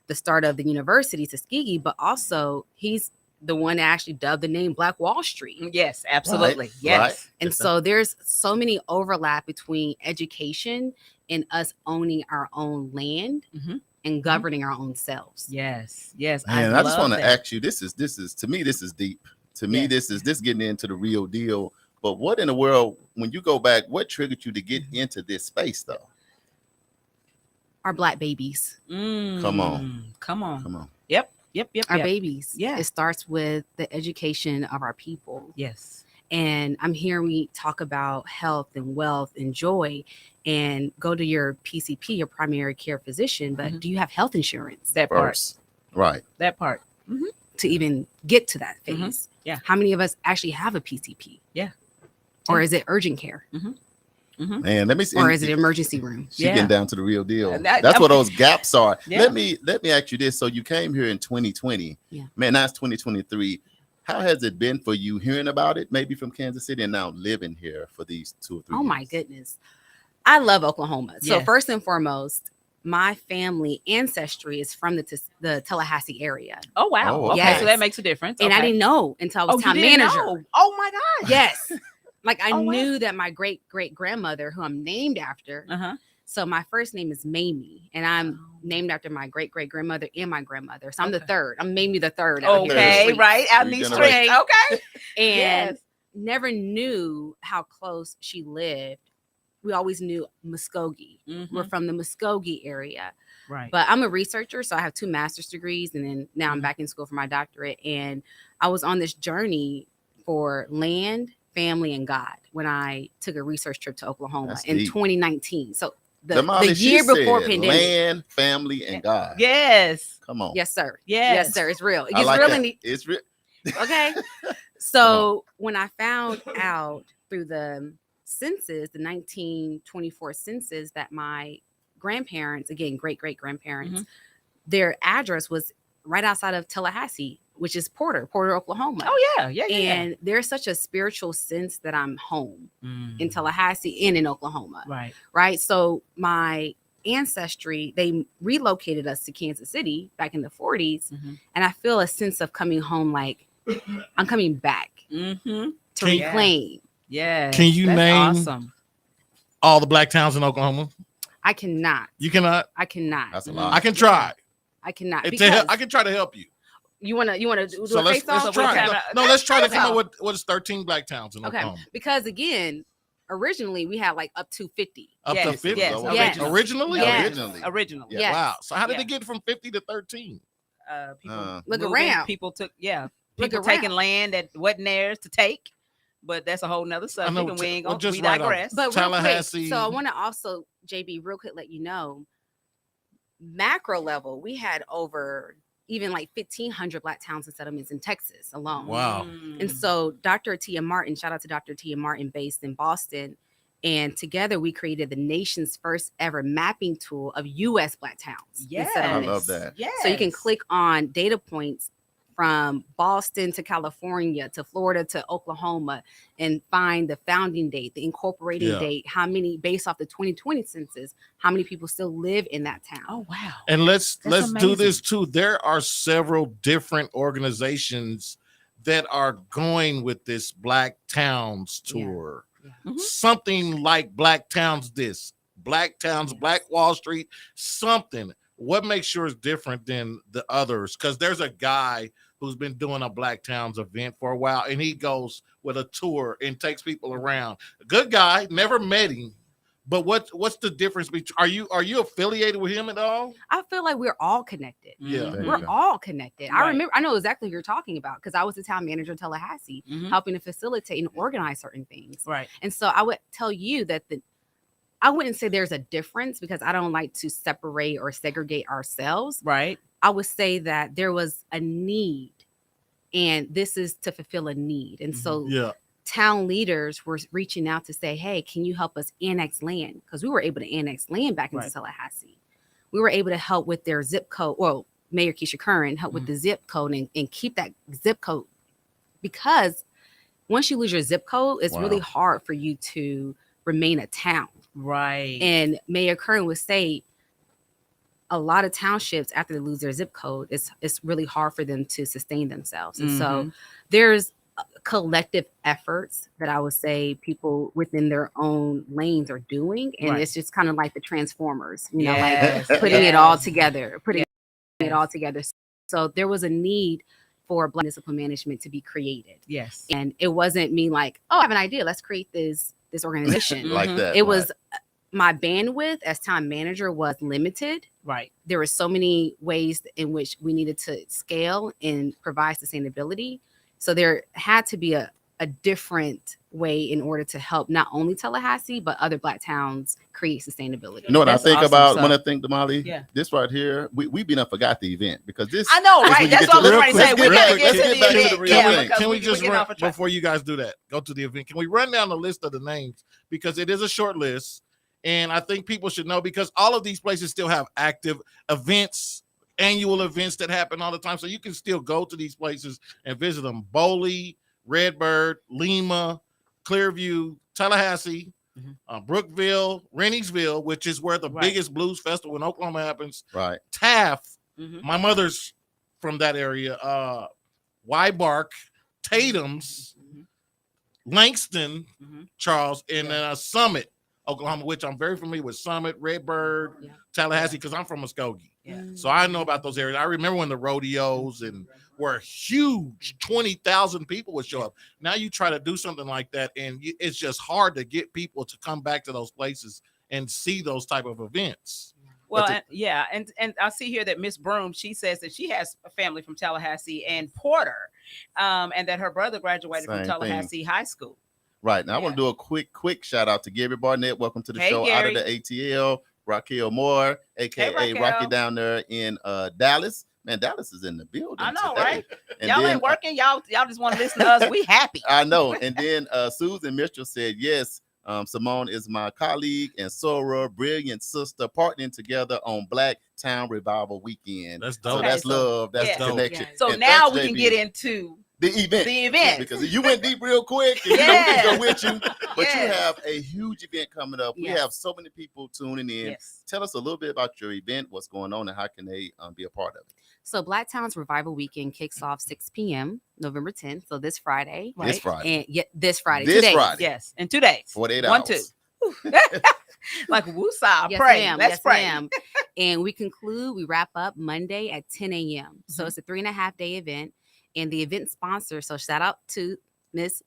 the start of the university, Tuskegee, but also he's the one that actually dubbed the name Black Wall Street. Yes. Absolutely. Right. Yes. Right. And so there's so many overlap between education and us owning our own land Mhm. and governing our own selves. Yes. Yes. Man, I just want to that. ask you. This is to me. This is deep. To me, Yes. this is getting into the real deal. But what in the world? When you go back, what triggered you to get Mm-hmm. into this space, though? Our black babies, Come on. Come on. Come on. Yep. our Yep. babies. Yeah. It starts with the education of our people. Yes. And I'm hearing we talk about health and wealth and joy and go to your PCP, your primary care physician, but Mhm. do you have health insurance That part. First, right? That part. to even get to that phase? Mhm. Yeah. How many of us actually have a PCP? Yeah. Or is it urgent care? Man, let me see. Or is it emergency room? She Yeah. getting down to the real deal. And that- That's I'm- what those gaps are. Yeah. Let me ask you this. So you came here in 2020. Yeah. Man, now it's 2023. How has it been for you hearing about it, maybe from Kansas City, and now living here for these 2 or 3 Oh years? my goodness. I love Oklahoma. So Yes. first and foremost, my family ancestry is from the Tallahassee area. Oh wow. Oh, Okay. yes. So that makes a difference. And I Okay. didn't know until I was you town didn't manager. know? Oh my God. Yes. Like I Oh, wow. knew that my great grandmother, who I'm named after, so my first name is Mamie, and I'm named after my great grandmother and my grandmother. So I'm the third. I'm Mamie the third. Out here in the Okay, streets. right out in Three these generations. streets. Okay. And Yes. never knew how close she lived. We always knew Muskogee. We're from the Muskogee area. Right. But I'm a researcher, so I have 2 master's degrees, and then now I'm back in school for my doctorate. And I was on this journey for land, family, and God when I took a research trip to Oklahoma That's in deep. 2019. So the Damali, she year before said pandemic. land, family, and God. Yes. Come on. Yes, sir. Yes. Yes, sir. It's real. It I gets like real that. in the It's real. okay. So when I found out through the census, the 1924 census, that my grandparents, again, great grandparents, their address was right outside of Tallahassee, which is Porter, Oklahoma. Oh yeah. And there's such a spiritual sense that I'm home in Tallahassee and in Oklahoma. Right. Right. So my ancestry, they relocated us to Kansas City back in the 40s. And I feel a sense of coming home, like I'm coming back to reclaim. Yeah. Can you That's name awesome. all the black towns in Oklahoma? I cannot. You cannot. I cannot. That's a lot. I can try. I cannot. To Because I can try to help you. you wanna do So a let's face off? try. No, let's try to Okay. come up with what is 13 black towns in Okay. Oklahoma. Because again, originally we had like up to 50. Up to Yes, 50. yes, Yes. Originally? Yes. Originally. Yeah. Yes. Wow. So how did Yeah. it get from 50 to 13? People Look moving, around. People took Look people taking around. land that wasn't theirs to take. But that's a whole nother subject, know, and we ain't well, gonna just we right off. digress. But real Tallahassee. quick, so I want to also, JB, real quick, let you know, macro level, we had over even like 1,500 black towns and settlements in Texas alone. Wow. And so Dr. Tia Martin, shout out to Dr. Tia Martin, based in Boston. And together we created the nation's first ever mapping tool of U.S. black towns. and Yes. I settlements. love that. Yes. So you can click on data points from Boston to California to Florida to Oklahoma and find the founding date, the incorporating date, how many, based off the 2020 census, how many people still live in that town. Oh wow. And let's do amazing. this too. There are several different organizations that are going with this Black Towns tour. Something like Black Towns this, Black Towns, Black Wall Street, something. What makes sure it's different than the others? Because there's a guy who's been doing a Black Towns event for a while, and he goes with a tour and takes people around. A good guy, never met him. But what's the difference between are you affiliated with him at all? I feel like we're all connected. Yeah. There you We're go. all connected. Right. I know exactly what you're talking about because I was the town manager in Tallahassee, helping to facilitate and organize certain things. Right. And so I would tell you that I wouldn't say there's a difference because I don't like to separate or segregate ourselves. Right. I would say that there was a need, and this is to fulfill a need. And so Yeah. town leaders were reaching out to say, hey, can you help us annex land? Because we were able to annex land back into Right. Tallahassee. We were able to help with their zip code. Well, Mayor Keisha Curran helped with the zip code and keep that zip code, because once you lose your zip code, it's really hard for you to remain a town. Right. And Mayor Curran would say a lot of townships, after they lose their zip code, it's really hard for them to sustain themselves. And so there's collective efforts that I would say people within their own lanes are doing. And Right. it's just kind of like the Transformers, you know, Yes. like putting it all together, it all together. So there was a need for Black municipal management to be created. Yes. And it wasn't me like, oh, I have an idea, let's create this organization. Like that. It was my bandwidth as time manager was limited. Right. There were so many ways in which we needed to scale and provide sustainability. So there had to be a different way in order to help not only Tallahassee, but other Black towns create sustainability. You know what That's I think awesome about stuff. when I think, Damali? Yeah. This right here, we been up forgot the event because this. I know, is right? when you That's get what I was to- trying to say. Let's We get gotta back- get let's to get the back to event. the real Yeah, thing. because Can we we just getting run off a track. before you guys do that? Go to the event. Can we run down the list of the names because it is a short list, and I think people should know because all of these places still have active events, annual events that happen all the time, so you can still go to these places and visit them. Boley, Redbird, Lima, Clearview, Tallahassee, Brookville, Renningsville, which is where the Right. biggest blues festival in Oklahoma happens. Right. Taft, my mother's from that area. Wybark, Tatum's, Langston, Mhm. Charles, and Summit, Oklahoma, which I'm very familiar with. Summit, Redbird, Yeah. Tallahassee, because I'm from Muskogee. Yeah. So I know about those areas. I remember when the rodeos and were huge, 20,000 people would show up. Now you try to do something like that, and it's just hard to get people to come back to those places and see those type of events. Well, But and I see here that Miss Broom, she says that she has a family from Tallahassee and Porter, and that her brother graduated from Same Tallahassee High School. Right. Now I want to do a quick shout out to Gary Barnett. Welcome to the Hey, show Gary. out of the ATL. Raquel Moore, aka Raquel. Rocky down there in Dallas. Man, Dallas is in the building. I know, today. right? And Y'all then, ain't working. Y'all just want to listen to us. We happy. I know. And then Susan Mitchell said, yes, Simone is my colleague and Sora, brilliant sister, partnering together on Black Town Revival Weekend. That's So dope. that's love. That's Yeah. connection. Yes. So And now thanks, we can JB. get into the event. the event. Because you went deep real quick and Yes. you know we can go with you. But you Yes. have a huge event coming up. We Yes. have so many people tuning in. Yes. Tell us a little bit about your event, what's going on, and how can they be a part of it? So Blacktown's Revival Weekend kicks off 6 p.m. November 10th. So this Friday. This Friday. And this Friday. This today. Friday. Yes. In 2 days. 48 1, hours. 2. Like woosah. Yes, Pray. ma'am. Let's Yes, pray. ma'am. And we wrap up Monday at 10 a.m. So Mhm. it's a 3.5-day event. And the event sponsor, so shout out to Miss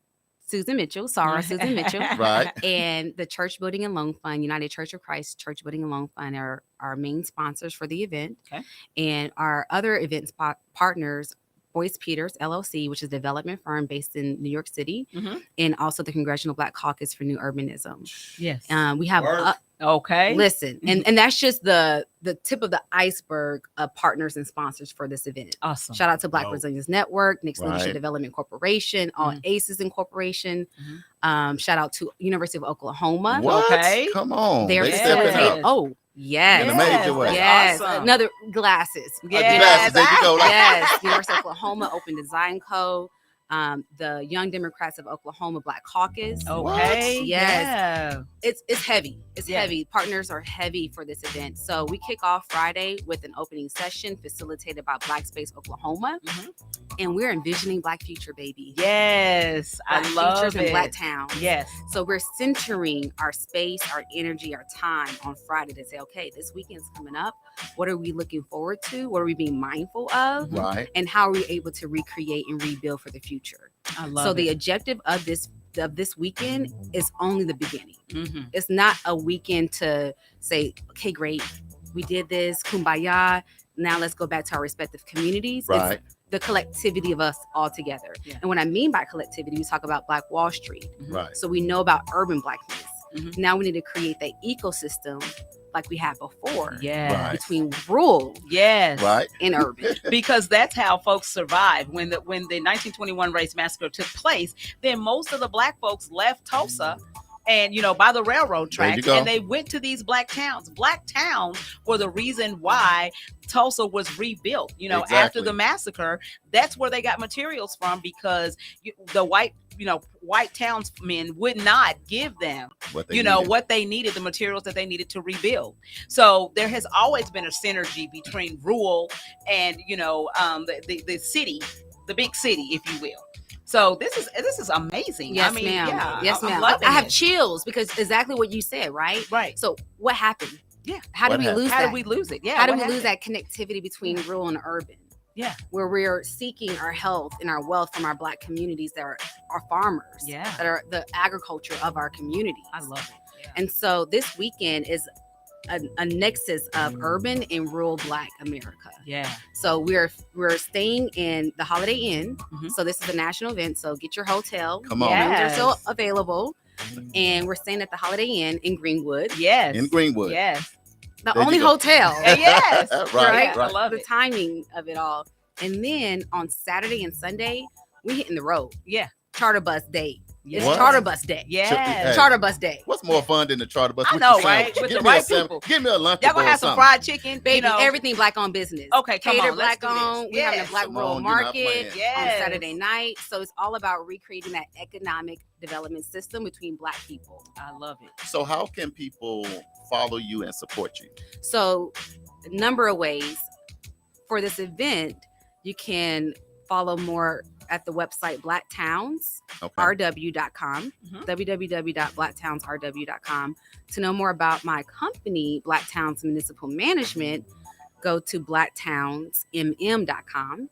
Susan Mitchell, Susan Mitchell. Right. And the Church Building and Loan Fund, United Church of Christ Church Building and Loan Fund are our main sponsors for the event. Okay. And our other event partners, Boyce Peters, LLC, which is a development firm based in New York City, Mhm. and also the Congressional Black Caucus for New Urbanism. Yes. We have Work. Okay. listen, and that's just the tip of the iceberg of partners and sponsors for this event. Awesome. Shout out to Black Dope. Resilience Network, Next Leadership Right. Development Corporation, All Mhm. ACES Incorporation. Mhm. Shout out to University of Oklahoma. What? Okay. Come on. They're They Yes. stepping facilitating. up. Oh, yes. In a major way. Yes. Awesome. Another glasses. Yes. Glasses, there you go. Like, Yes. University of Oklahoma Open Design Co. The Young Democrats of Oklahoma Black Caucus. Okay. What? Yeah. It's heavy. It's Yeah. heavy. Partners are heavy for this event. So we kick off Friday with an opening session facilitated by Black Space Oklahoma. Mhm. And we're envisioning Black future, baby. Yes. I Black love futures it. in Black town. Yes. So we're centering our space, our energy, our time on Friday to say, okay, this weekend's coming up. What are we looking forward to? What are we being mindful of? right. And how are we able to recreate and rebuild for the future? I love So it. the objective of this weekend is only the beginning. Mhm. It's not a weekend to say, okay, great, we did this, kumbaya. Now let's go back to our respective communities. Right. It's the collectivity of us all together. Yeah. And what I mean by collectivity, we talk about Black Wall Street. Right. So we know about urban Blackness. Mhm. Now we need to create that ecosystem like we had before Yeah. Right. between rural Yes. Right. and urban. Because that's how folks survived when the 1921 race massacre took place. Then most of the Black folks left Tulsa and by the railroad There you tracks, go. and they went to these Black towns. Black towns were the reason why Tulsa was rebuilt. After Exactly. the massacre, that's where they got materials from, because the white townsmen would not give them What they needed. what they needed, the materials that they needed to rebuild. So there has always been a synergy between rural and the city, the big city, if you will. So this is amazing. Yes, I mean, ma'am. yeah, Yes, I'm ma'am. loving I have it. chills because exactly what you said, right? Right. So what happened? Yeah. How What did we happened? lose How that? did we lose it? Yeah. How did what we lose happened? that connectivity between rural and urban? Yeah. Where we're seeking our health and our wealth from our Black communities that are farmers. Yeah. That are the agriculture of our communities. I love it. Yeah. And so this weekend is a nexus of urban and rural Black America. Yeah. So we're staying in the Holiday Inn. Mhm. So this is a national event. So get your hotel. Come on. Yeah. Rooms are still Yes. available. And we're staying at the Holiday Inn in Greenwood. Yes. In Greenwood. Yes. The There you only go. hotel. Yes. Right. Right? I Right. love The it. timing of it all. And then on Saturday and Sunday, we hitting the road. Yeah. Charter bus day. It's What? charter bus day. Yes. Hey. Charter bus day. What's more fun than the charter bus? I with know, your right? sandwich? With Give the me a right sandwich. people. Give me a lunch. Y'all gonna have some fried chicken, Baby, everything Black owned business. Okay, come Cater on, let's Black do this. owned. We're having a Yes. Black Simone, rural you're not market playing. on Yes. Saturday night. So it's all about recreating that economic development system between Black people. I love it. So how can people follow you and support you? So a number of ways for this event, you can follow more at the website Okay. blacktownsrw.com, Mhm. www.blacktownsrw.com. To know more about my company, Black Towns Municipal Management, go to blacktownsmm.com.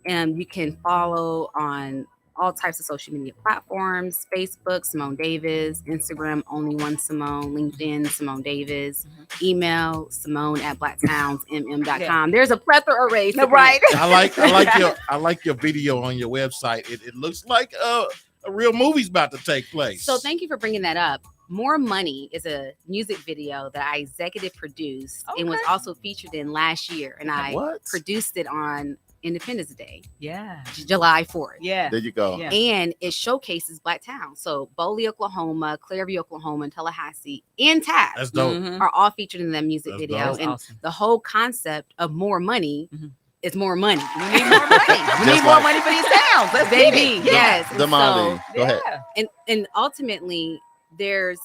And you can follow on all types of social media platforms: Facebook, Simone Davis; Instagram, Only One Simone; LinkedIn, Simone Davis; email simone@blacktownsmm.com. There's a plethora of ways. No, right. I like your video on your website. It looks like a real movie's about to take place. So thank you for bringing that up. More Money is a music video that I executive produced and was Okay. also featured in last year. And I What? produced it on Independence Day, Yeah. July 4th. Yeah. There you go. Yeah. And it showcases Black towns. So Boley, Oklahoma, Clareview, Oklahoma, and Tallahassee, and Taft That's dope. Mhm. are all featured in that music That's video. dope. And Awesome. the whole concept of more money Mhm. is more money. We need more money. We Just need more like- money for these towns. Let's get Baby, it. yes. And Damali, so- go ahead. Yeah. and ultimately there's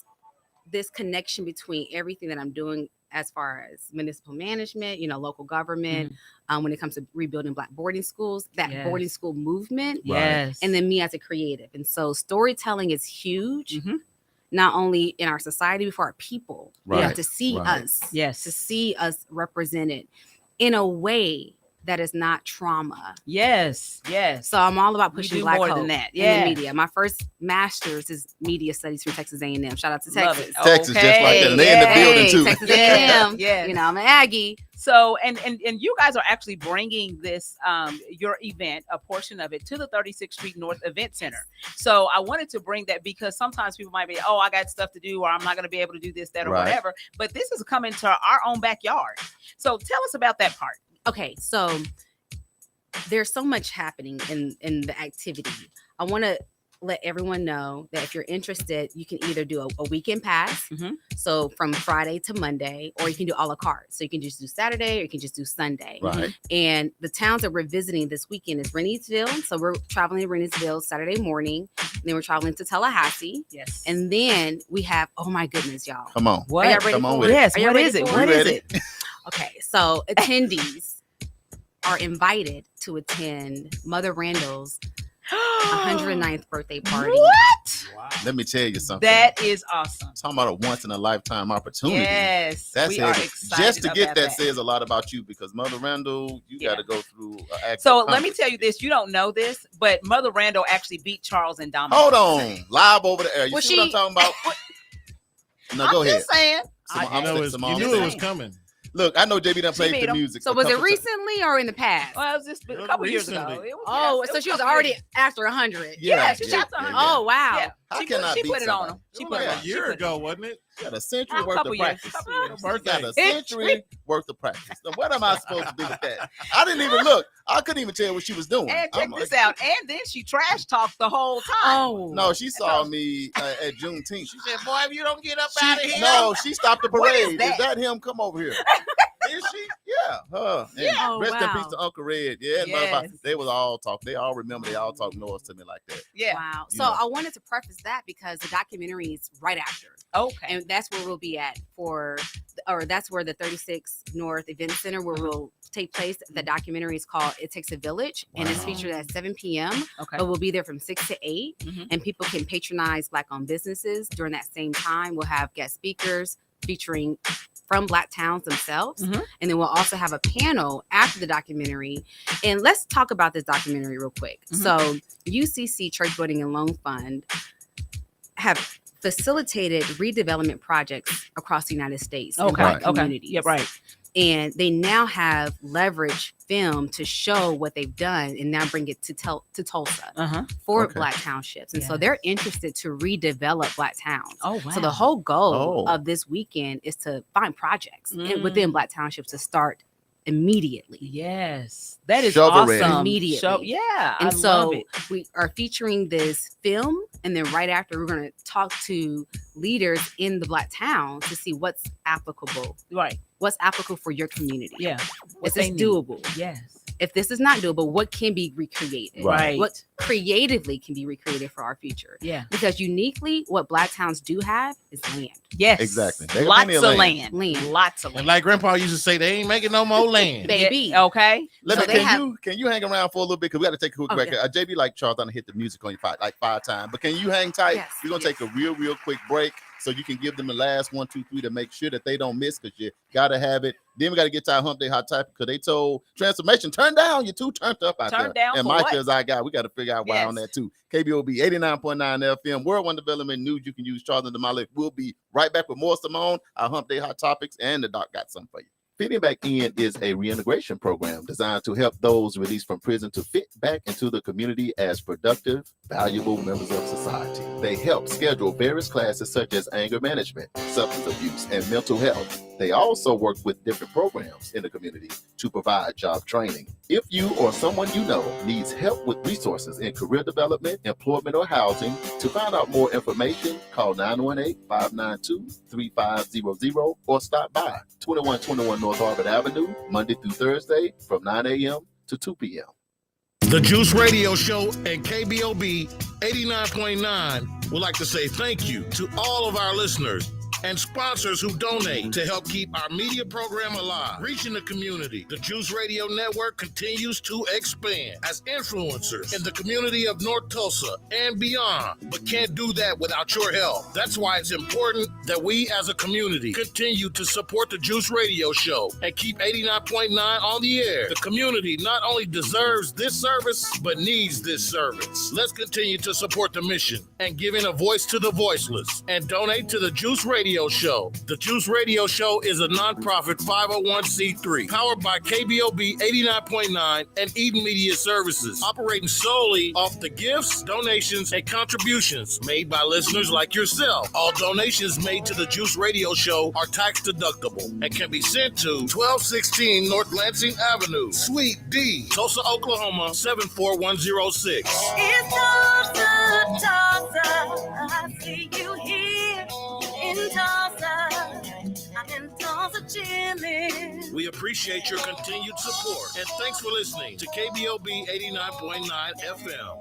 this connection between everything that I'm doing as far as municipal management, local government, when it comes to rebuilding Black boarding schools, that Yes. boarding school movement, Yes. and then me as a creative. And so storytelling is huge, Mhm. not only in our society, but for our people, Right, to see right. us, Yes. to see us represented in a way that is not trauma. Yes. Yes. So I'm all about We pushing do Black more hope than that. in Yeah. the media. My first master's is media studies from Texas A&M. Shout out to Love Texas. it. Texas, just like that. And they in the building Hey, too. Texas Yeah, A&M. yeah. I'm an Aggie. So and you guys are actually bringing this your event, a portion of it, to the 36th Street North Event Center. So I wanted to bring that because sometimes people might be, oh, I got stuff to do, or I'm not going to be able to do this, that, or Right. whatever. But this is coming to our own backyard. So tell us about that part. Okay, so there's so much happening in the activity. I want to let everyone know that if you're interested, you can either do a weekend pass, Mhm. so from Friday to Monday, or you can do a la carte. So you can just do Saturday, or you can just do Sunday. Right. And the towns that we're visiting this weekend is Renniesville. So we're traveling to Renniesville Saturday morning. And then we're traveling to Tallahassee. Yes. And then we have, oh my goodness, y'all. Come on. what? Are y'all ready Come on for with it? it. Yes. Are y'all What ready is it? for What We is ready. it? Okay, so attendees are invited to attend Mother Randall's 109th birthday party. What? Wow. Let me tell you something. That is awesome. Talking about a once in a lifetime opportunity. Yes. That's we it. are excited Just to get about that says a lot about you because Mother Randall, you Yeah. got to go through an act. So of let me Congress. tell you this. You don't know this, but Mother Randall actually beat Charles and Damali. Hold on, live over the air. You Was see what I'm she- talking about? No, I'm go ahead. just saying. Simone, You I'm know saying- it's- Simone, you I'm knew it saying. was coming. Look, I know JB done She played beat the him. music. So a was it couple times. recently or in the past? Well, it was just a Well, couple years ago. recently. It was- Oh, yes, it so was she a was couple already years- after 100. Yeah, she shot the yeah, 100. Oh, wow. Yeah. How She can put, I she beat put it on somebody? him. She It put was it like on A him. year ago, wasn't it? You got a century A worth couple of years, practice. couple years. You got a Century. century worth of practice. Now, what am I supposed to do with that? I didn't even look. I couldn't even tell what she was doing. And check I'm this like, out. And then she trash talked the whole time. Oh. No, she saw me at Juneteenth. She said, "Boy, if you don't get up She- out of here." no, she stopped the What is parade. that? Is that him? Come over here. Is she? Yeah, her. And Oh, rest in wow. peace to Uncle Red. Yeah, and Yes. they was all talk. They all remember. They all talk noise to me like that. Yeah. Wow. You So know. I wanted to preface that because the documentary is right after. Okay. And that's where we'll be at that's where the 36 North Event Center where we'll take place. The documentary is called It Takes a Village and it's Wow. featured at 7 p.m. Okay. But we'll be there from 6 to 8 Mhm. and people can patronize Black-owned businesses during that same time. We'll have guest speakers featuring from Black towns themselves. Mhm. And then we'll also have a panel after the documentary. And let's talk about this documentary real quick. Mhm. So UCC Church Building and Loan Fund have facilitated redevelopment projects across the United States in Okay. Black Okay. communities. Yeah. Right. And they now have leverage film to show what they've done and now bring it to Tulsa Uh-huh. for Okay. Black townships. And so Yes. they're interested to redevelop Black towns. Oh wow. So the whole goal Oh. of this weekend is to find projects Mm. within Black townships to start immediately. Yes. That is Shovel ready. awesome. Immediately. Yeah. And I love it. we are featuring this film, and then right after we're going to talk to leaders in the Black towns to see what's applicable Right. for your community. Yeah. What Is they this need. doable? Yes. if this is not doable, what can be recreated? Right. What creatively can be recreated for our future? Yeah. Because uniquely, what Black towns do have is land. Yes. Exactly. They got Lots plenty of of land. Land. Lots of And land. like Grandpa used to say, they ain't making no more land. Baby. Yeah, okay. Let So me, they have- can you hang around for a little bit? Because we got to take a quick Oh, break. yeah. JB, like Charles, I'm gonna hit the music on you five times. But can you hang tight? Yes, We're gonna yes. take a real quick break so you can give them the last 1, 2, 3 to make sure that they don't miss, because you gotta have it. Then we gotta get to our hump day hot topic, because they told Transformation, turn down, you're too turned up out Turned there. down And for Mike what? is our guy. We gotta figure out why on Yes. that too. KBOB 89.9 FM, World One Development News you can use. Charles and Damali. We'll be right back with more Simone, our hump day hot topics, and the doc got something for you. Fitting Back In is a reintegration program designed to help those released from prison to fit back into the community as productive, valuable members of society. They help schedule various classes such as anger management, substance abuse, and mental health. They also work with different programs in the community to provide job training. If you or someone you know needs help with resources in career development, employment, or housing, to find out more information, call 918-592-3500 or stop by 2121 North Harvard Avenue, Monday through Thursday from 9 a.m. to 2 p.m. The Juice Radio Show and KBOB 89.9 would like to say thank you to all of our listeners and sponsors who donate to help keep our media program alive, reaching the community. The Juice Radio Network continues to expand as influencers in the community of North Tulsa and beyond, but can't do that without your help. That's why it's important that we as a community continue to support the Juice Radio Show and keep 89.9 on the air. The community not only deserves this service, but needs this service. Let's continue to support the mission and giving a voice to the voiceless, and donate to the Juice Radio Show. The Juice Radio Show is a nonprofit 501c3 powered by KBOB 89.9 and Eden Media Services, operating solely off the gifts, donations, and contributions made by listeners like yourself. All donations made to the Juice Radio Show are tax deductible and can be sent to 1216 North Lansing Avenue, Suite D, Tulsa, Oklahoma 74106. It's Tulsa, Tulsa. I see you here in Tulsa. I'm in Tulsa chillin'. We appreciate your continued support, and thanks for listening to KBOB 89.9 FM.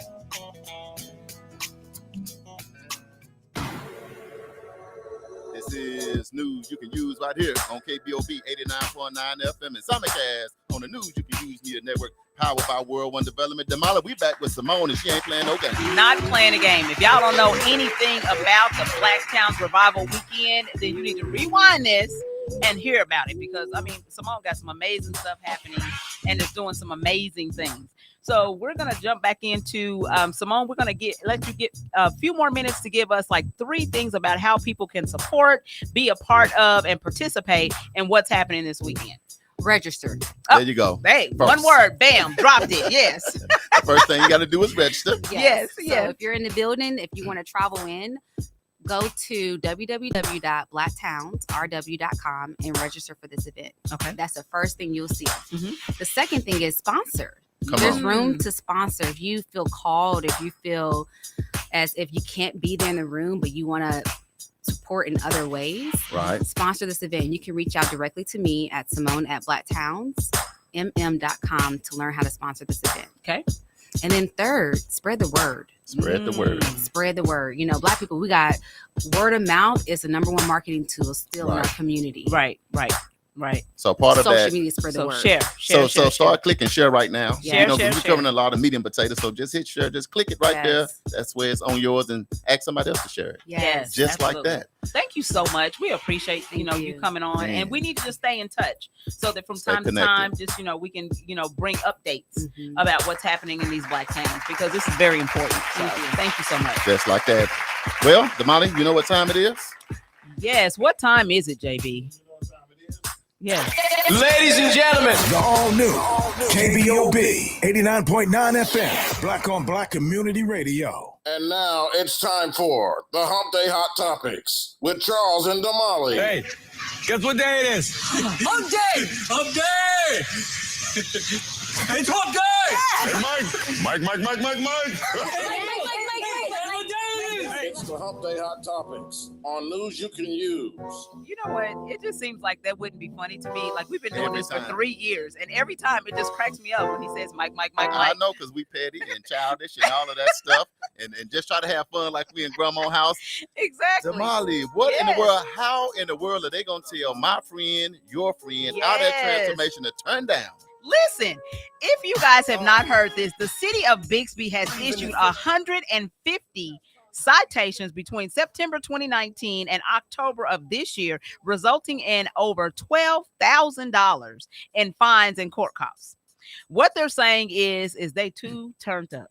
This is news you can use right here on KBOB 89.9 FM and simulcast on the News You Can Use Media Network, powered by World One Development. Damali, we back with Simone, and she ain't playing no game. Not playing a game. If y'all don't know anything about the Black Towns Revival Weekend, then you need to rewind this and hear about it, because I mean, Simone got some amazing stuff happening and is doing some amazing things. So we're gonna jump back into Simone. We're gonna let you get a few more minutes to give us like 3 things about how people can support, be a part of, and participate in what's happening this weekend. Register. There you go. Hey, First. one word, bam, dropped it. Yes. The first thing you got to do is register. Yes, So yes. if you're in the building, if you want to travel in, go to www.blacktownsrw.com and register for this event. Okay. That's the first thing you'll see. Mhm. The second thing is sponsor. Come There's on. room to sponsor. If you feel called, if you feel as if you can't be there in the room, but you want to support in other ways, Right. sponsor this event. You can reach out directly to me at simone@blacktownsmm.com to learn how to sponsor this event. Okay. And then third, spread the word. Spread the word. Spread the word. You know, Black people, we got word of mouth is the number one marketing tool still in our Right. community. Right. So part of Social that. media spread the So word. share. So start clicking share right now. Share, you know, share, we're share. covering a lot of meat and potatoes. So just hit share. Just click it right there. Yes. That's where it's on yours, and ask somebody else to share it. Yes. Just absolutely. like that. Thank you so much. We appreciate you you. coming on, Man. and we need to just stay in touch so that from Stay time connected. to time, just we can bring updates Mhm. about what's happening in these Black towns, because this is very important. So thank you so much. Just like that. Well, Damali, you know what time it is? Yes. What time is it, JB? Yes. Ladies and gentlemen, the all new KBOB 89.9 FM, Black on Black Community Radio. And now it's time for the Hump Day Hot Topics with Charles and Damali. Hey, guess what day it is? Hump Day! Hump Day! It's Hump Day! Hey, Mike. What day it is? It's the for Hump Day Hot Topics on news you can use. You know what? It just seems like that wouldn't be funny to me. Like we've been doing Every this time. for 3 years, and every time it just cracks me up when he says Mike. I know, because we petty and childish and all of that stuff, and just try to have fun like we in grandma's house. Exactly. Damali, what in the Yes. world? How in the world are they gonna tell my friend, your friend, how that Yes. transformation to turn down? Listen, if you guys have not heard this, the city of Bixby has issued 150 citations between September 2019 and October of this year, resulting in over $12,000 in fines and court costs. What they're saying is they too turned up.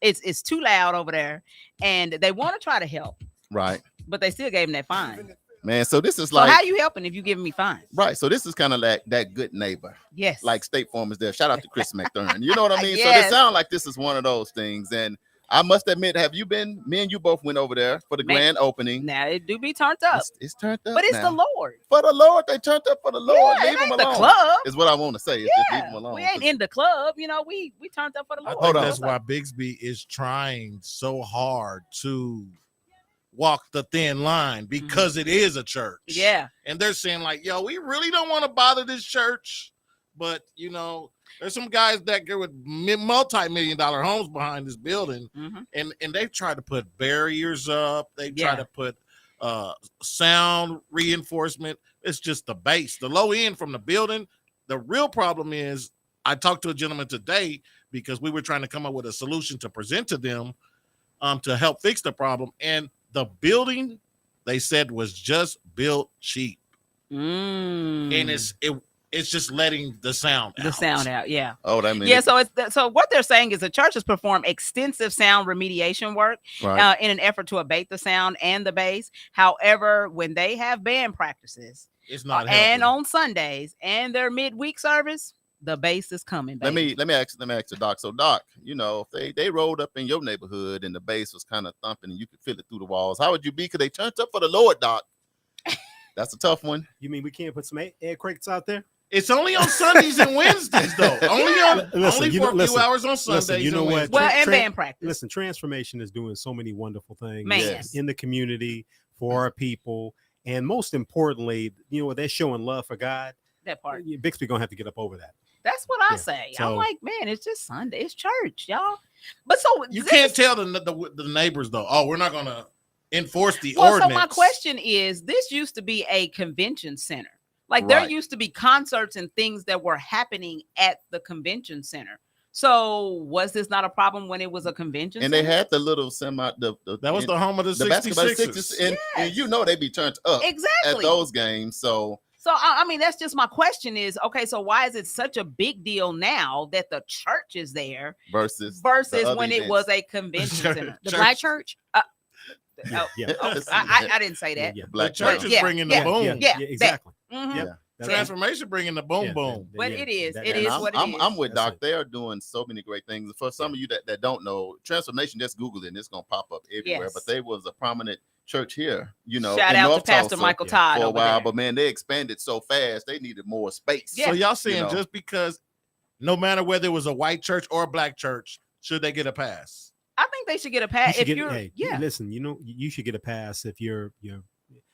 It's too loud over there, and they want to try to help, Right, but they still gave them that fine. man. So this is So like how you helping if you giving me fines? right. So this is kind of like that good neighbor, Yes. like State Farm is there. Shout out to Chris McThurn. You know what I mean? So Yes. they sound like this is one of those things. And I must admit, have you been? Me and you both went over there for the Man, grand opening. now it do be turned up, It's turned up, but it's now. the Lord. For the Lord. They turned up for the Lord. Yeah, Leave it them ain't the alone. club. Is what I want to say. It's just leave them Yeah, alone. we ain't in the club, you know. We turned up for the I Lord. think on. that's why Bixby is trying so hard to walk the thin line because it is a church. Yeah, And they're saying, like, yo, we really don't want to bother this church. But, you know, there's some guys that go with multi-million-dollar homes behind this building. Mhm. And they try to put barriers up. They try Yeah. to put sound reinforcement. It's just the base, the low end from the building. The real problem is I talked to a gentleman today because we were trying to come up with a solution to present to them to help fix the problem. And the building, they said, was just built cheap. And it's just letting the sound out. the sound out. Yeah. Oh, that means Yeah, so what they're saying is the church has performed extensive sound remediation work right. in an effort to abate the sound and the bass. However, when they have band practices It's not and helping. on Sundays and their midweek service, the bass is coming. Let Baby. me ask the doc. So doc, you know, if they rolled up in your neighborhood and the bass was kind of thumping and you could feel it through the walls, how would you be? Because they turned up for the Lord, doc. That's a tough one. You mean we can't put some air crates out there? It's only on Sundays and Wednesdays, though. Only Listen, for a few hours on Sundays. you know and what? Wednesdays. Well, and Tra- band practice. Listen, transformation is doing so many wonderful things Man. Yes. in the community for our people, and most importantly, you know, they're showing love for God. That part. Bixby gonna have to get up over that. That's what I Yeah, say. I'm so- like, man, it's just Sunday. It's church, y'all. But so You this can't is- tell the neighbors, though. Oh, we're not going to enforce the Well, ordinance. so my question is, this used to be a convention center. Like there Right. used to be concerts and things that were happening at the convention center. So was this not a problem when it was a convention And center? they had the little semi. That was the home of the basketball 66ers. and you know they be turned up at Exactly. those games. So So I mean, that's just my question is, okay, so why is it such a big deal now that the church is there versus versus other when it events. was a convention center? The Church. Black church? Oh, Yeah. oh, I didn't say that. Yeah. The Black church church. is Yeah, bringing yeah, the boom. yeah. exactly. Mhm. Yeah. Transformation bringing the boom, boom. But it is. It And is I'm, what it I'm, is. I'm with That's Doc. it. They are doing so many great things. For some of you that don't know, transformation, just Google it and it's gonna pop up everywhere. Yes. But they was a prominent church here, you know. Shout in out North to Pastor Tulsa Michael yeah, Todd for a over while, there. but man, they expanded so fast they needed more space. Yeah. So y'all saying know. just because no matter whether it was a white church or a black church, should they get a pass? I think they should get a You pass should if get, you're hey, yeah. listen, you know, you should get a pass if you're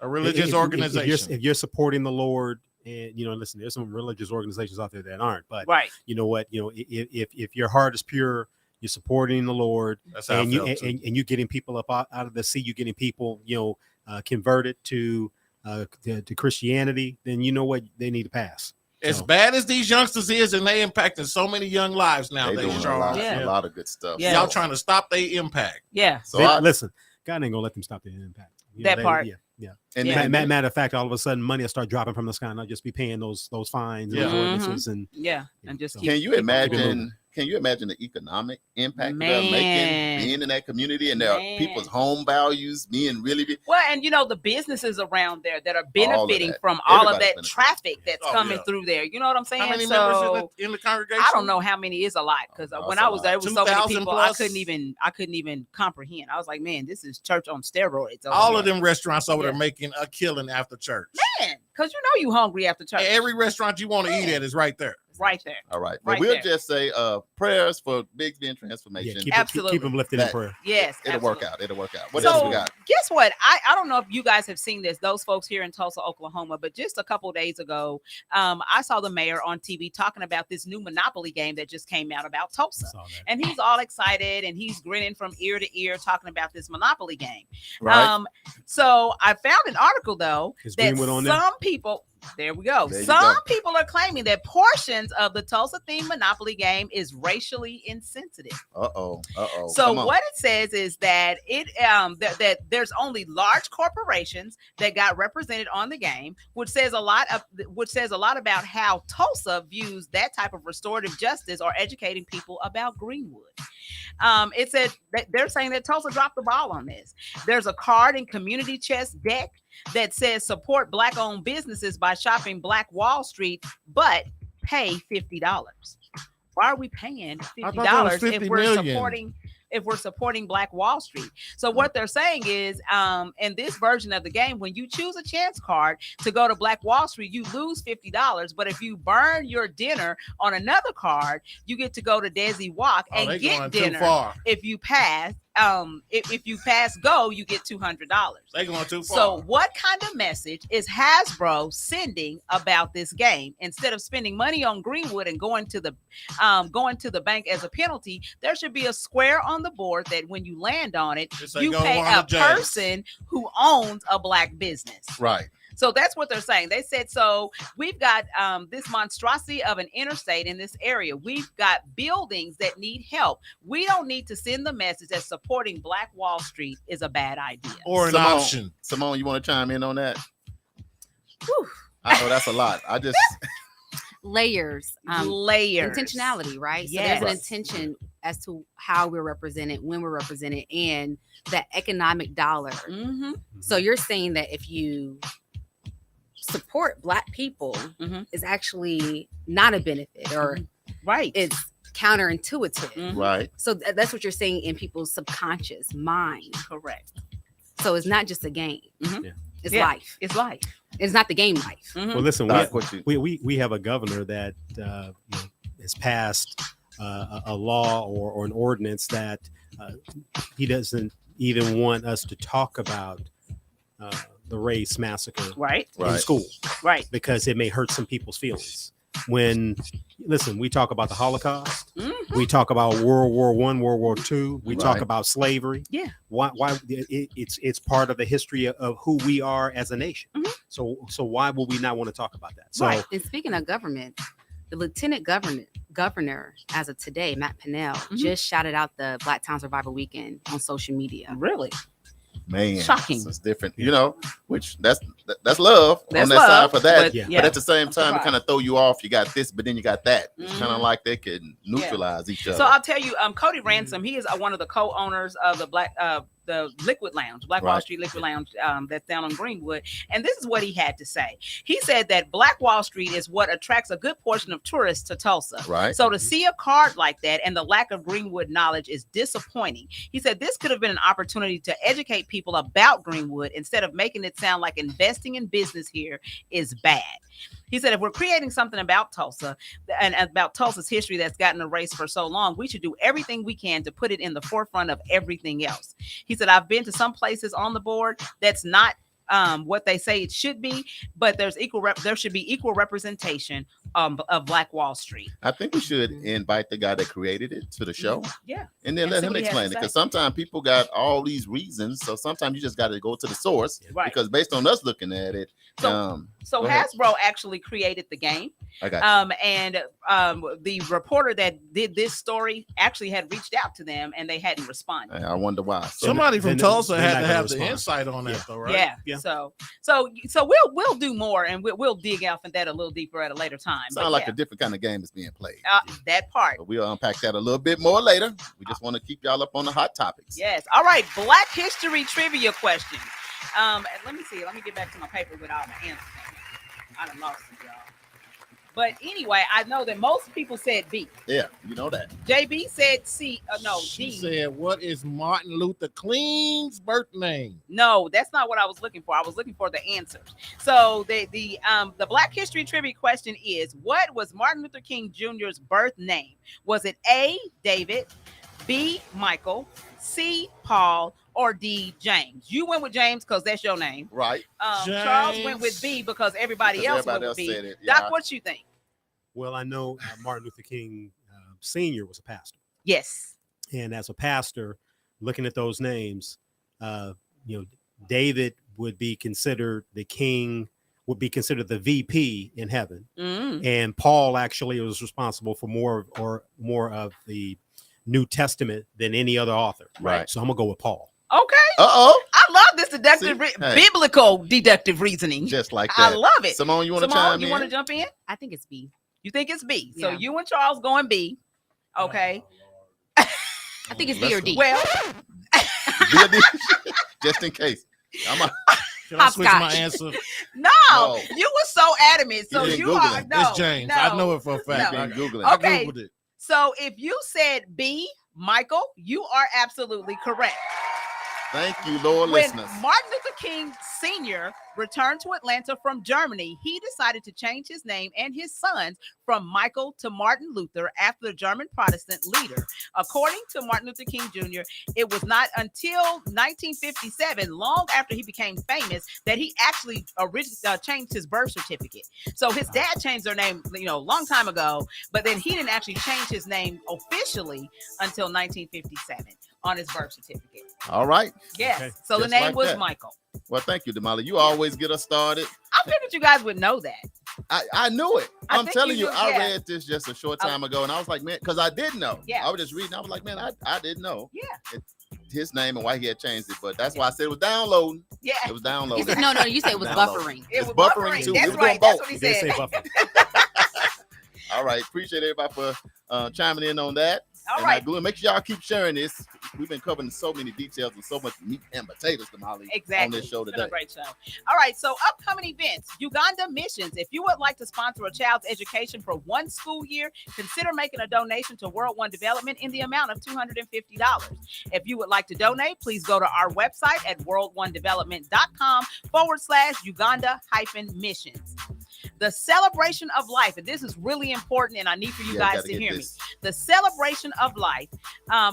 A religious if organization. if you're supporting the Lord. And you know, listen, there's some religious organizations out there that aren't, but Right. you know what, you know, if your heart is pure, you're supporting the Lord, That's how I and you felt, too. and you're getting people up out of the sea, you're getting people, you know, converted to Christianity, then you know what, they need to pass. As So- bad as these youngsters is, and they impacting so many young lives They nowadays, doing Charles. Yeah. a lot of good stuff. Yeah. Y'all trying to stop their impact. Yeah. So I, Listen, God ain't gonna let them stop their impact. You know, That part. Yeah, yeah. and Yeah. then- Matter of fact, all of a sudden, money will start dropping from the sky, and I'll just be paying those fines and Yeah. those ordinances, and Yeah. And just So- keep, Can you keep it moving. imagine? Can you imagine the economic impact they're Man. making being in that community and their Man. people's home values being really? well, and you know, the businesses around there that are of benefiting that. from all of Everybody's that benefiting. traffic that's Oh, coming yeah. through there. You know what I'm saying? How many members So in the congregation? I don't know how many is a lot because Oh, when that's I a was lot. there, it was so many 2,000 people plus? I couldn't even comprehend. I was like, man, this is church on steroids. over All here. of them restaurants over Yeah. there making a killing after church. Man, because you know you hungry after church. Every restaurant you want to eat at is right there. Right there. All right. Right But we'll there. just say prayers for Big Ben transformation. Yeah, keep them lifted in That- prayer. Yes. It'll absolutely. work out. It'll work out. What So else we got? guess what? I don't know if you guys have seen this, those folks here in Tulsa, Oklahoma, but just a couple days ago, I saw the mayor on TV talking about this new Monopoly game that just came out about Tulsa. Saw that. And he's all excited and he's grinning from ear to ear talking about this Monopoly game. Right. So I found an article though Is that Greenwood on there? some people, there we go. There you Some go. people are claiming that portions of the Tulsa themed Monopoly game is racially insensitive. Uh-oh. So Come on. what it says is that that there's only large corporations that got represented on the game, which says a lot about how Tulsa views that type of restorative justice or educating people about Greenwood. It said that they're saying that Tulsa dropped the ball on this. There's a card and community chest deck that says support Black-owned businesses by shopping Black Wall Street, but pay $50. Why are we paying I thought that was $50 if $50 we're million. supporting Black Wall Street? So what they're saying is, in this version of the game, when you choose a chance card to go to Black Wall Street, you lose $50. But if you burn your dinner on another card, you get to go to Desi Walk Oh, and they get going dinner. too far. If you pass, if you pass go, you get $200. They going too far. So what kind of message is Hasbro sending about this game? Instead of spending money on Greenwood and going to the bank as a penalty, there should be a square on the board that when you land on it, Just say you go pay on a to jail. person who owns a Black business. Right. So that's what they're saying. They said, so we've got this monstrosity of an interstate in this area. We've got buildings that need help. We don't need to send the message that supporting Black Wall Street is a bad idea. Or an option. Simone, you want to chime in on that? Whew. I know that's a lot. I just Layers. Layers. Intentionality, right? Yes. So there's an intention as to how we're represented, when we're represented, and that economic dollar. Mm-hmm. So you're saying that if you support Black people, Mhm. is actually not a benefit, or Right. it's counterintuitive. Mhm. right. So that's what you're saying in people's subconscious mind. Correct. So it's not just a game. Mhm. Yeah. It's Yeah. life. It's life. It's not the game life. Mhm. Well, listen, Doc, what you- we have a governor that has passed a law or an ordinance that he doesn't even want us to talk about the race massacre Right. in Right. school Right. because it may hurt some people's feelings. When listen, we talk about the Holocaust, Mhm. we talk about World War I, World War II, we talk Right. about slavery. Yeah. Why it's part of the history of who we are as a nation. Mhm. So why would we not want to talk about that? So Right. And speaking of government, the lieutenant governor, as of today, Matt Pinnell, Mhm. just shouted out the Black Town Survival Weekend on social media. Really? Man, Shocking. It's different, which that's love That's on that love, side for that. but Yeah. But at the same time, Right. it kind of throw you off. You got this, but then you got that. It's kind Mhm. of like they can neutralize each other. So I'll tell you, Cody Ransom, he is one of the co-owners of the Liquid Lounge, Black Wall Right. Street Liquid Lounge, that's down on Greenwood. And this is what he had to say. He said that Black Wall Street is what attracts a good portion of tourists to Tulsa. Right. So to see a card like that and the lack of Greenwood knowledge is disappointing. He said this could have been an opportunity to educate people about Greenwood instead of making it sound like investing in business here is bad. He said, if we're creating something about Tulsa and about Tulsa's history that's gotten erased for so long, we should do everything we can to put it in the forefront of everything else. He said, I've been to some places on the board that's not what they say it should be, but there should be equal representation of Black Wall Street. I think we should invite the guy that created it to the show, Yeah. and then And let see him what he has explain to it. say. Because sometimes people got all these reasons, so sometimes you just got to go to the source. Right. Because based on us looking at it, So go ahead. Hasbro actually created the game. I got you. And the reporter that did this story actually had reached out to them and they hadn't responded. I wonder why. So Somebody from then Tulsa they're had not to gonna have the respond. insight on that, Yeah. though, right? Yeah. Yeah. So we'll do more and we'll dig out for that a little deeper at a later time. sound But like yeah, a different kind of game is being played. that part. But we'll unpack that a little bit more later. We just want to keep y'all up on the hot topics. Yes. All right. Black history trivia question. And let me see. Let me get back to my paper with all my answers. I done lost it, y'all. But anyway, I know that most people said B. Yeah, you know that. JB said C. No, She D. said, "What is Martin Luther King's birth name?" No, that's not what I was looking for. I was looking for the answers. So the Black History Trivia question is: what was Martin Luther King Jr.'s birth name? Was it A, David, B, Michael, C, Paul, or D, James? You went with James because that's your name. Right. Charles went with B because everybody else went with B. said it. Doc, what you think? Well, I know Martin Luther King Sr. was a pastor. Yes. And as a pastor, looking at those names, David would be considered the king, would be considered the VP in heaven. And Paul actually was responsible for more of the New Testament than any other author. Right. So I'm gonna go with Paul. Okay. Uh-oh. I love this deductive, See? Hey. biblical deductive reasoning. Just like that. I love it. Simone, you want to chime in? You want to jump in? I think it's B. You think it's B? So Yeah. you and Charles going B. Okay. I think it's B or D. Well, just in case. Can I switch my Hopscotch. answer? no, you were so adamant. So didn't you Google are it. no. It's James. No. I know it for a fact. No. Been Googling. I Okay. Googled it. So if you said B, Michael, you are absolutely correct. Thank you, Lord When listeners. Martin Luther King Sr. returned to Atlanta from Germany, he decided to change his name and his sons from Michael to Martin Luther after the German Protestant leader. According to Martin Luther King Jr., it was not until 1957, long after he became famous, that he actually changed his birth certificate. So his dad changed their name, a long time ago, but then he didn't actually change his name officially until 1957 on his birth certificate. All right. Yes. Okay. So the Just name like was that. Michael. Well, thank you, Damali. You always get us started. I figured you guys would know that. I knew it. I I'm think telling you you, do, I yeah. read this just a short time ago, and I was like, man, because I did know. Yeah. I was just reading. I was like, man, I didn't know Yeah. his name and why he had changed it. But that's why I said it was downloading. Yeah. It was You downloading. said, no, you said it was Download. buffering. It It's was buffering, buffering. too. That's We was doing right. That's both. what he He did say said. Buffalo. All right. Appreciate everybody for chiming in on that. All And right. make sure y'all keep sharing this. We've been covering so many details and so much meat and potatoes, Damali, Exactly. on this show It's been a today. great show. All right. So upcoming events, Uganda Missions. If you would like to sponsor a child's education for one school year, consider making a donation to World One Development in the amount of $250. If you would like to donate, please go to our website at worldonedevelopment.com/Uganda-missions. The celebration of life, and this is really important, and I need for you guys gotta to get hear me. this. The celebration of life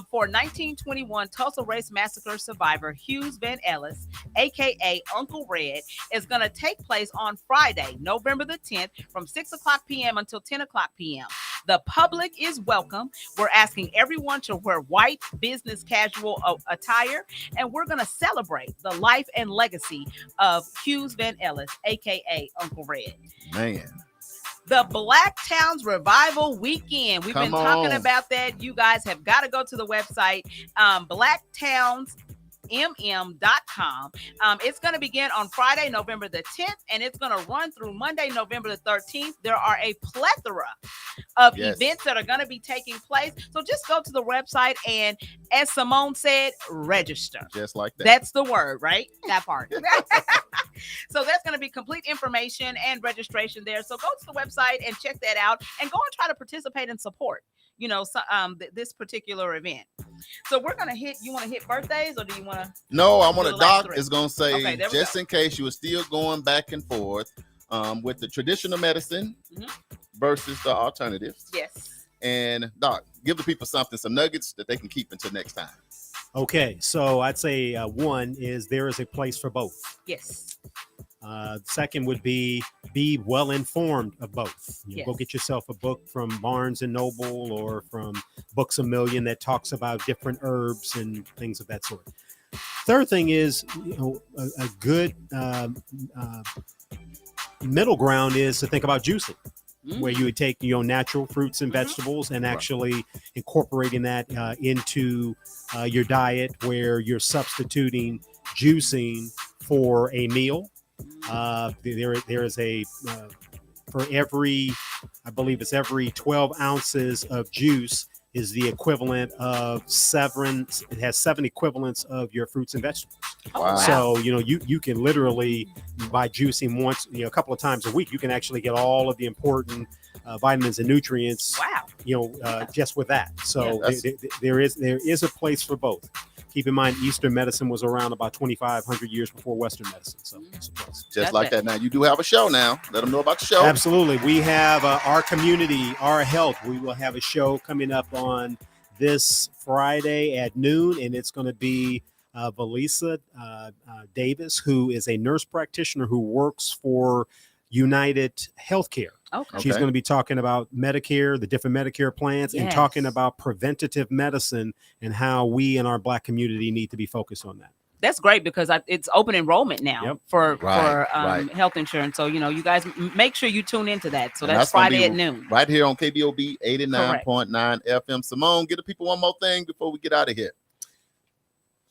for 1921 Tulsa Race Massacre survivor Hughes Van Ellis, aka Uncle Red, is going to take place on Friday, November the 10th, from 6:00 p.m. until 10:00 p.m. The public is welcome. We're asking everyone to wear white business casual attire, and we're going to celebrate the life and legacy of Hughes Van Ellis, aka Uncle Red. Man. The Black Towns Revival Weekend. We've been Come talking on. about that. You guys have got to go to the website, blacktownsmm.com. It's going to begin on Friday, November the 10th, and it's going to run through Monday, November the 13th. There are a plethora of events that are going to be taking place. So just go to the website and, as Simone said, register. Just like that. That's the word, right? That part. So that's going to be complete information and registration there. So go to the website and check that out, and go and try to participate and support, this particular event. So we're going to hit, you want to hit birthdays, or do you want to? No, I want the to, last Doc three. is going to say, Okay, there we just go. in case you were still going back and forth with the traditional medicine Mhm. versus the alternatives. Yes. And Doc, give the people some nuggets that they can keep until next time. Okay, so I'd say one is there is a place for both. Yes. Second would be well informed of both. Go Yes. get yourself a book from Barnes and Noble or from Books A Million that talks about different herbs and things of that sort. Third thing is, a good middle ground is to think about juicing, where you would take natural fruits and vegetables and actually incorporating that into your diet, where you're substituting juicing for a meal. There is a for every, I believe it's every 12 ounces of juice is the equivalent of seven. It has 7 equivalents of your fruits and vegetables. Wow. So you can literally, by juicing once, a couple of times a week, you can actually get all of the important vitamins and nutrients. Wow. Just with that. So Yeah, there is a place for both. Keep in mind, Eastern medicine was around about 2,500 years before Western medicine. So it's a place. Just like that. Now, you do have a show now. Let them know about the show. Absolutely. We have our community, our health. We will have a show coming up on this Friday at noon, and it's going to be Valisa Davis, who is a nurse practitioner who works for United Healthcare. Okay. She's going to be talking about Medicare, the different Medicare plans, and talking about preventative medicine and how we in our Black community need to be focused on that. That's great because it's open enrollment now for health insurance. So, you guys make sure you tune into that. So that's Friday at noon. Right here on KBOB 89.9 FM. Simone, give the people one more thing before we get out of here.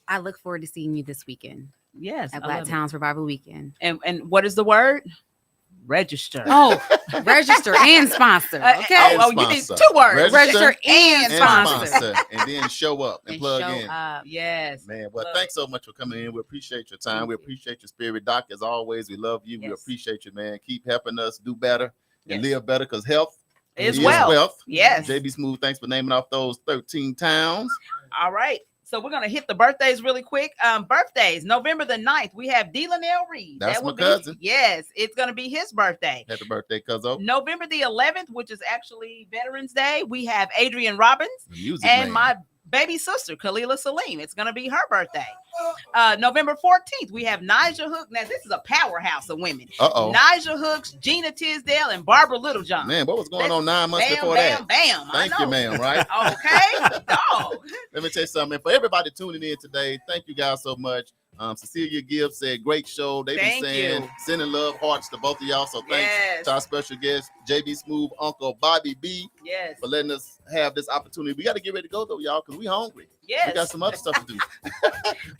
I look forward to seeing you this weekend. Yes. At Black Towns Revival Weekend. And what is the word? Register. Oh, register and sponsor. Okay. You need 2 words. Register and sponsor. And then show up and plug in. Yes. Man, well, thanks so much for coming in. We appreciate your time. We appreciate your spirit. Doc, as always, we love you. We appreciate you, man. Keep helping us do better and live better, because health is wealth. Yes. JB Smooth, thanks for naming off those 13 towns. All right. So we're going to hit the birthdays really quick. Birthdays, November the 9th, we have Dylanell Reed. That's my cousin. Yes, it's going to be his birthday. Happy birthday, cuzzo. November the 11th, which is actually Veterans Day, we have Adrian Robbins. And my baby sister, Kalila Salim. It's going to be her birthday. November 14th, we have Nigel Hook. Now, this is a powerhouse of women. Nigel Hooks, Gina Tisdale, and Barbara Littlejohn. Man, what was going on 9 months before that? Bam. Thank you, ma'am, right? Okay. Dog. Let me tell you something. For everybody tuning in today, thank you guys so much. Cecilia Gibbs said, great show. They've been saying, sending love hearts to both of y'all. So thanks to our special guest, JB Smooth, Uncle Bobby B, for letting us have this opportunity. We got to get ready to go, though, y'all, because we hungry. Yes. We got some other stuff to do.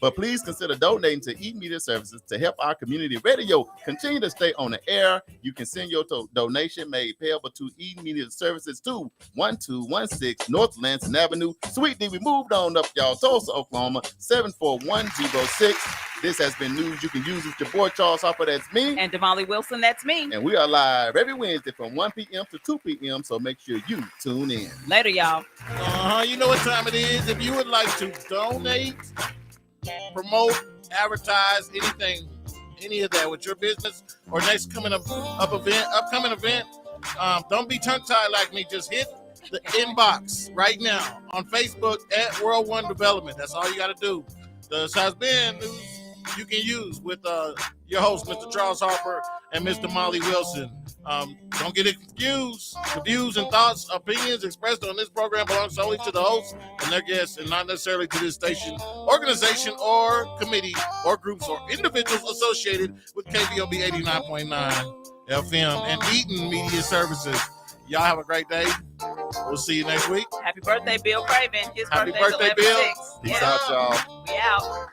But please consider donating to E Media Services to help our community radio continue to stay on the air. You can send your donation made payable to E Media Services to 1216 North Lansing Avenue, Suite D. We moved on up, y'all. Tulsa, Oklahoma, 74106. This has been News You Can Use with your boy Charles Harper. That's me. And Damali Wilson. That's me. And we are live every Wednesday from 1 p.m. to 2 p.m. So make sure you tune in. Later, y'all. You know what time it is. If you would like to donate, promote, advertise, anything, any of that with your business or next upcoming event, don't be tongue-tied like me. Just hit the inbox right now on Facebook at World One Development. That's all you got to do. This has been News You Can Use with your host, Mr. Charles Harper and Mr. Molly Wilson. Don't get it confused. The views and thoughts, opinions expressed on this program belong solely to the hosts and their guests and not necessarily to this station, organization, or committee, or groups, or individuals associated with KBOB 89.9 FM and Eaton Media Services. Y'all have a great day. We'll see you next week. Happy birthday, Bill Craven. His Happy birthday, Bill. Peace out, y'all. We out.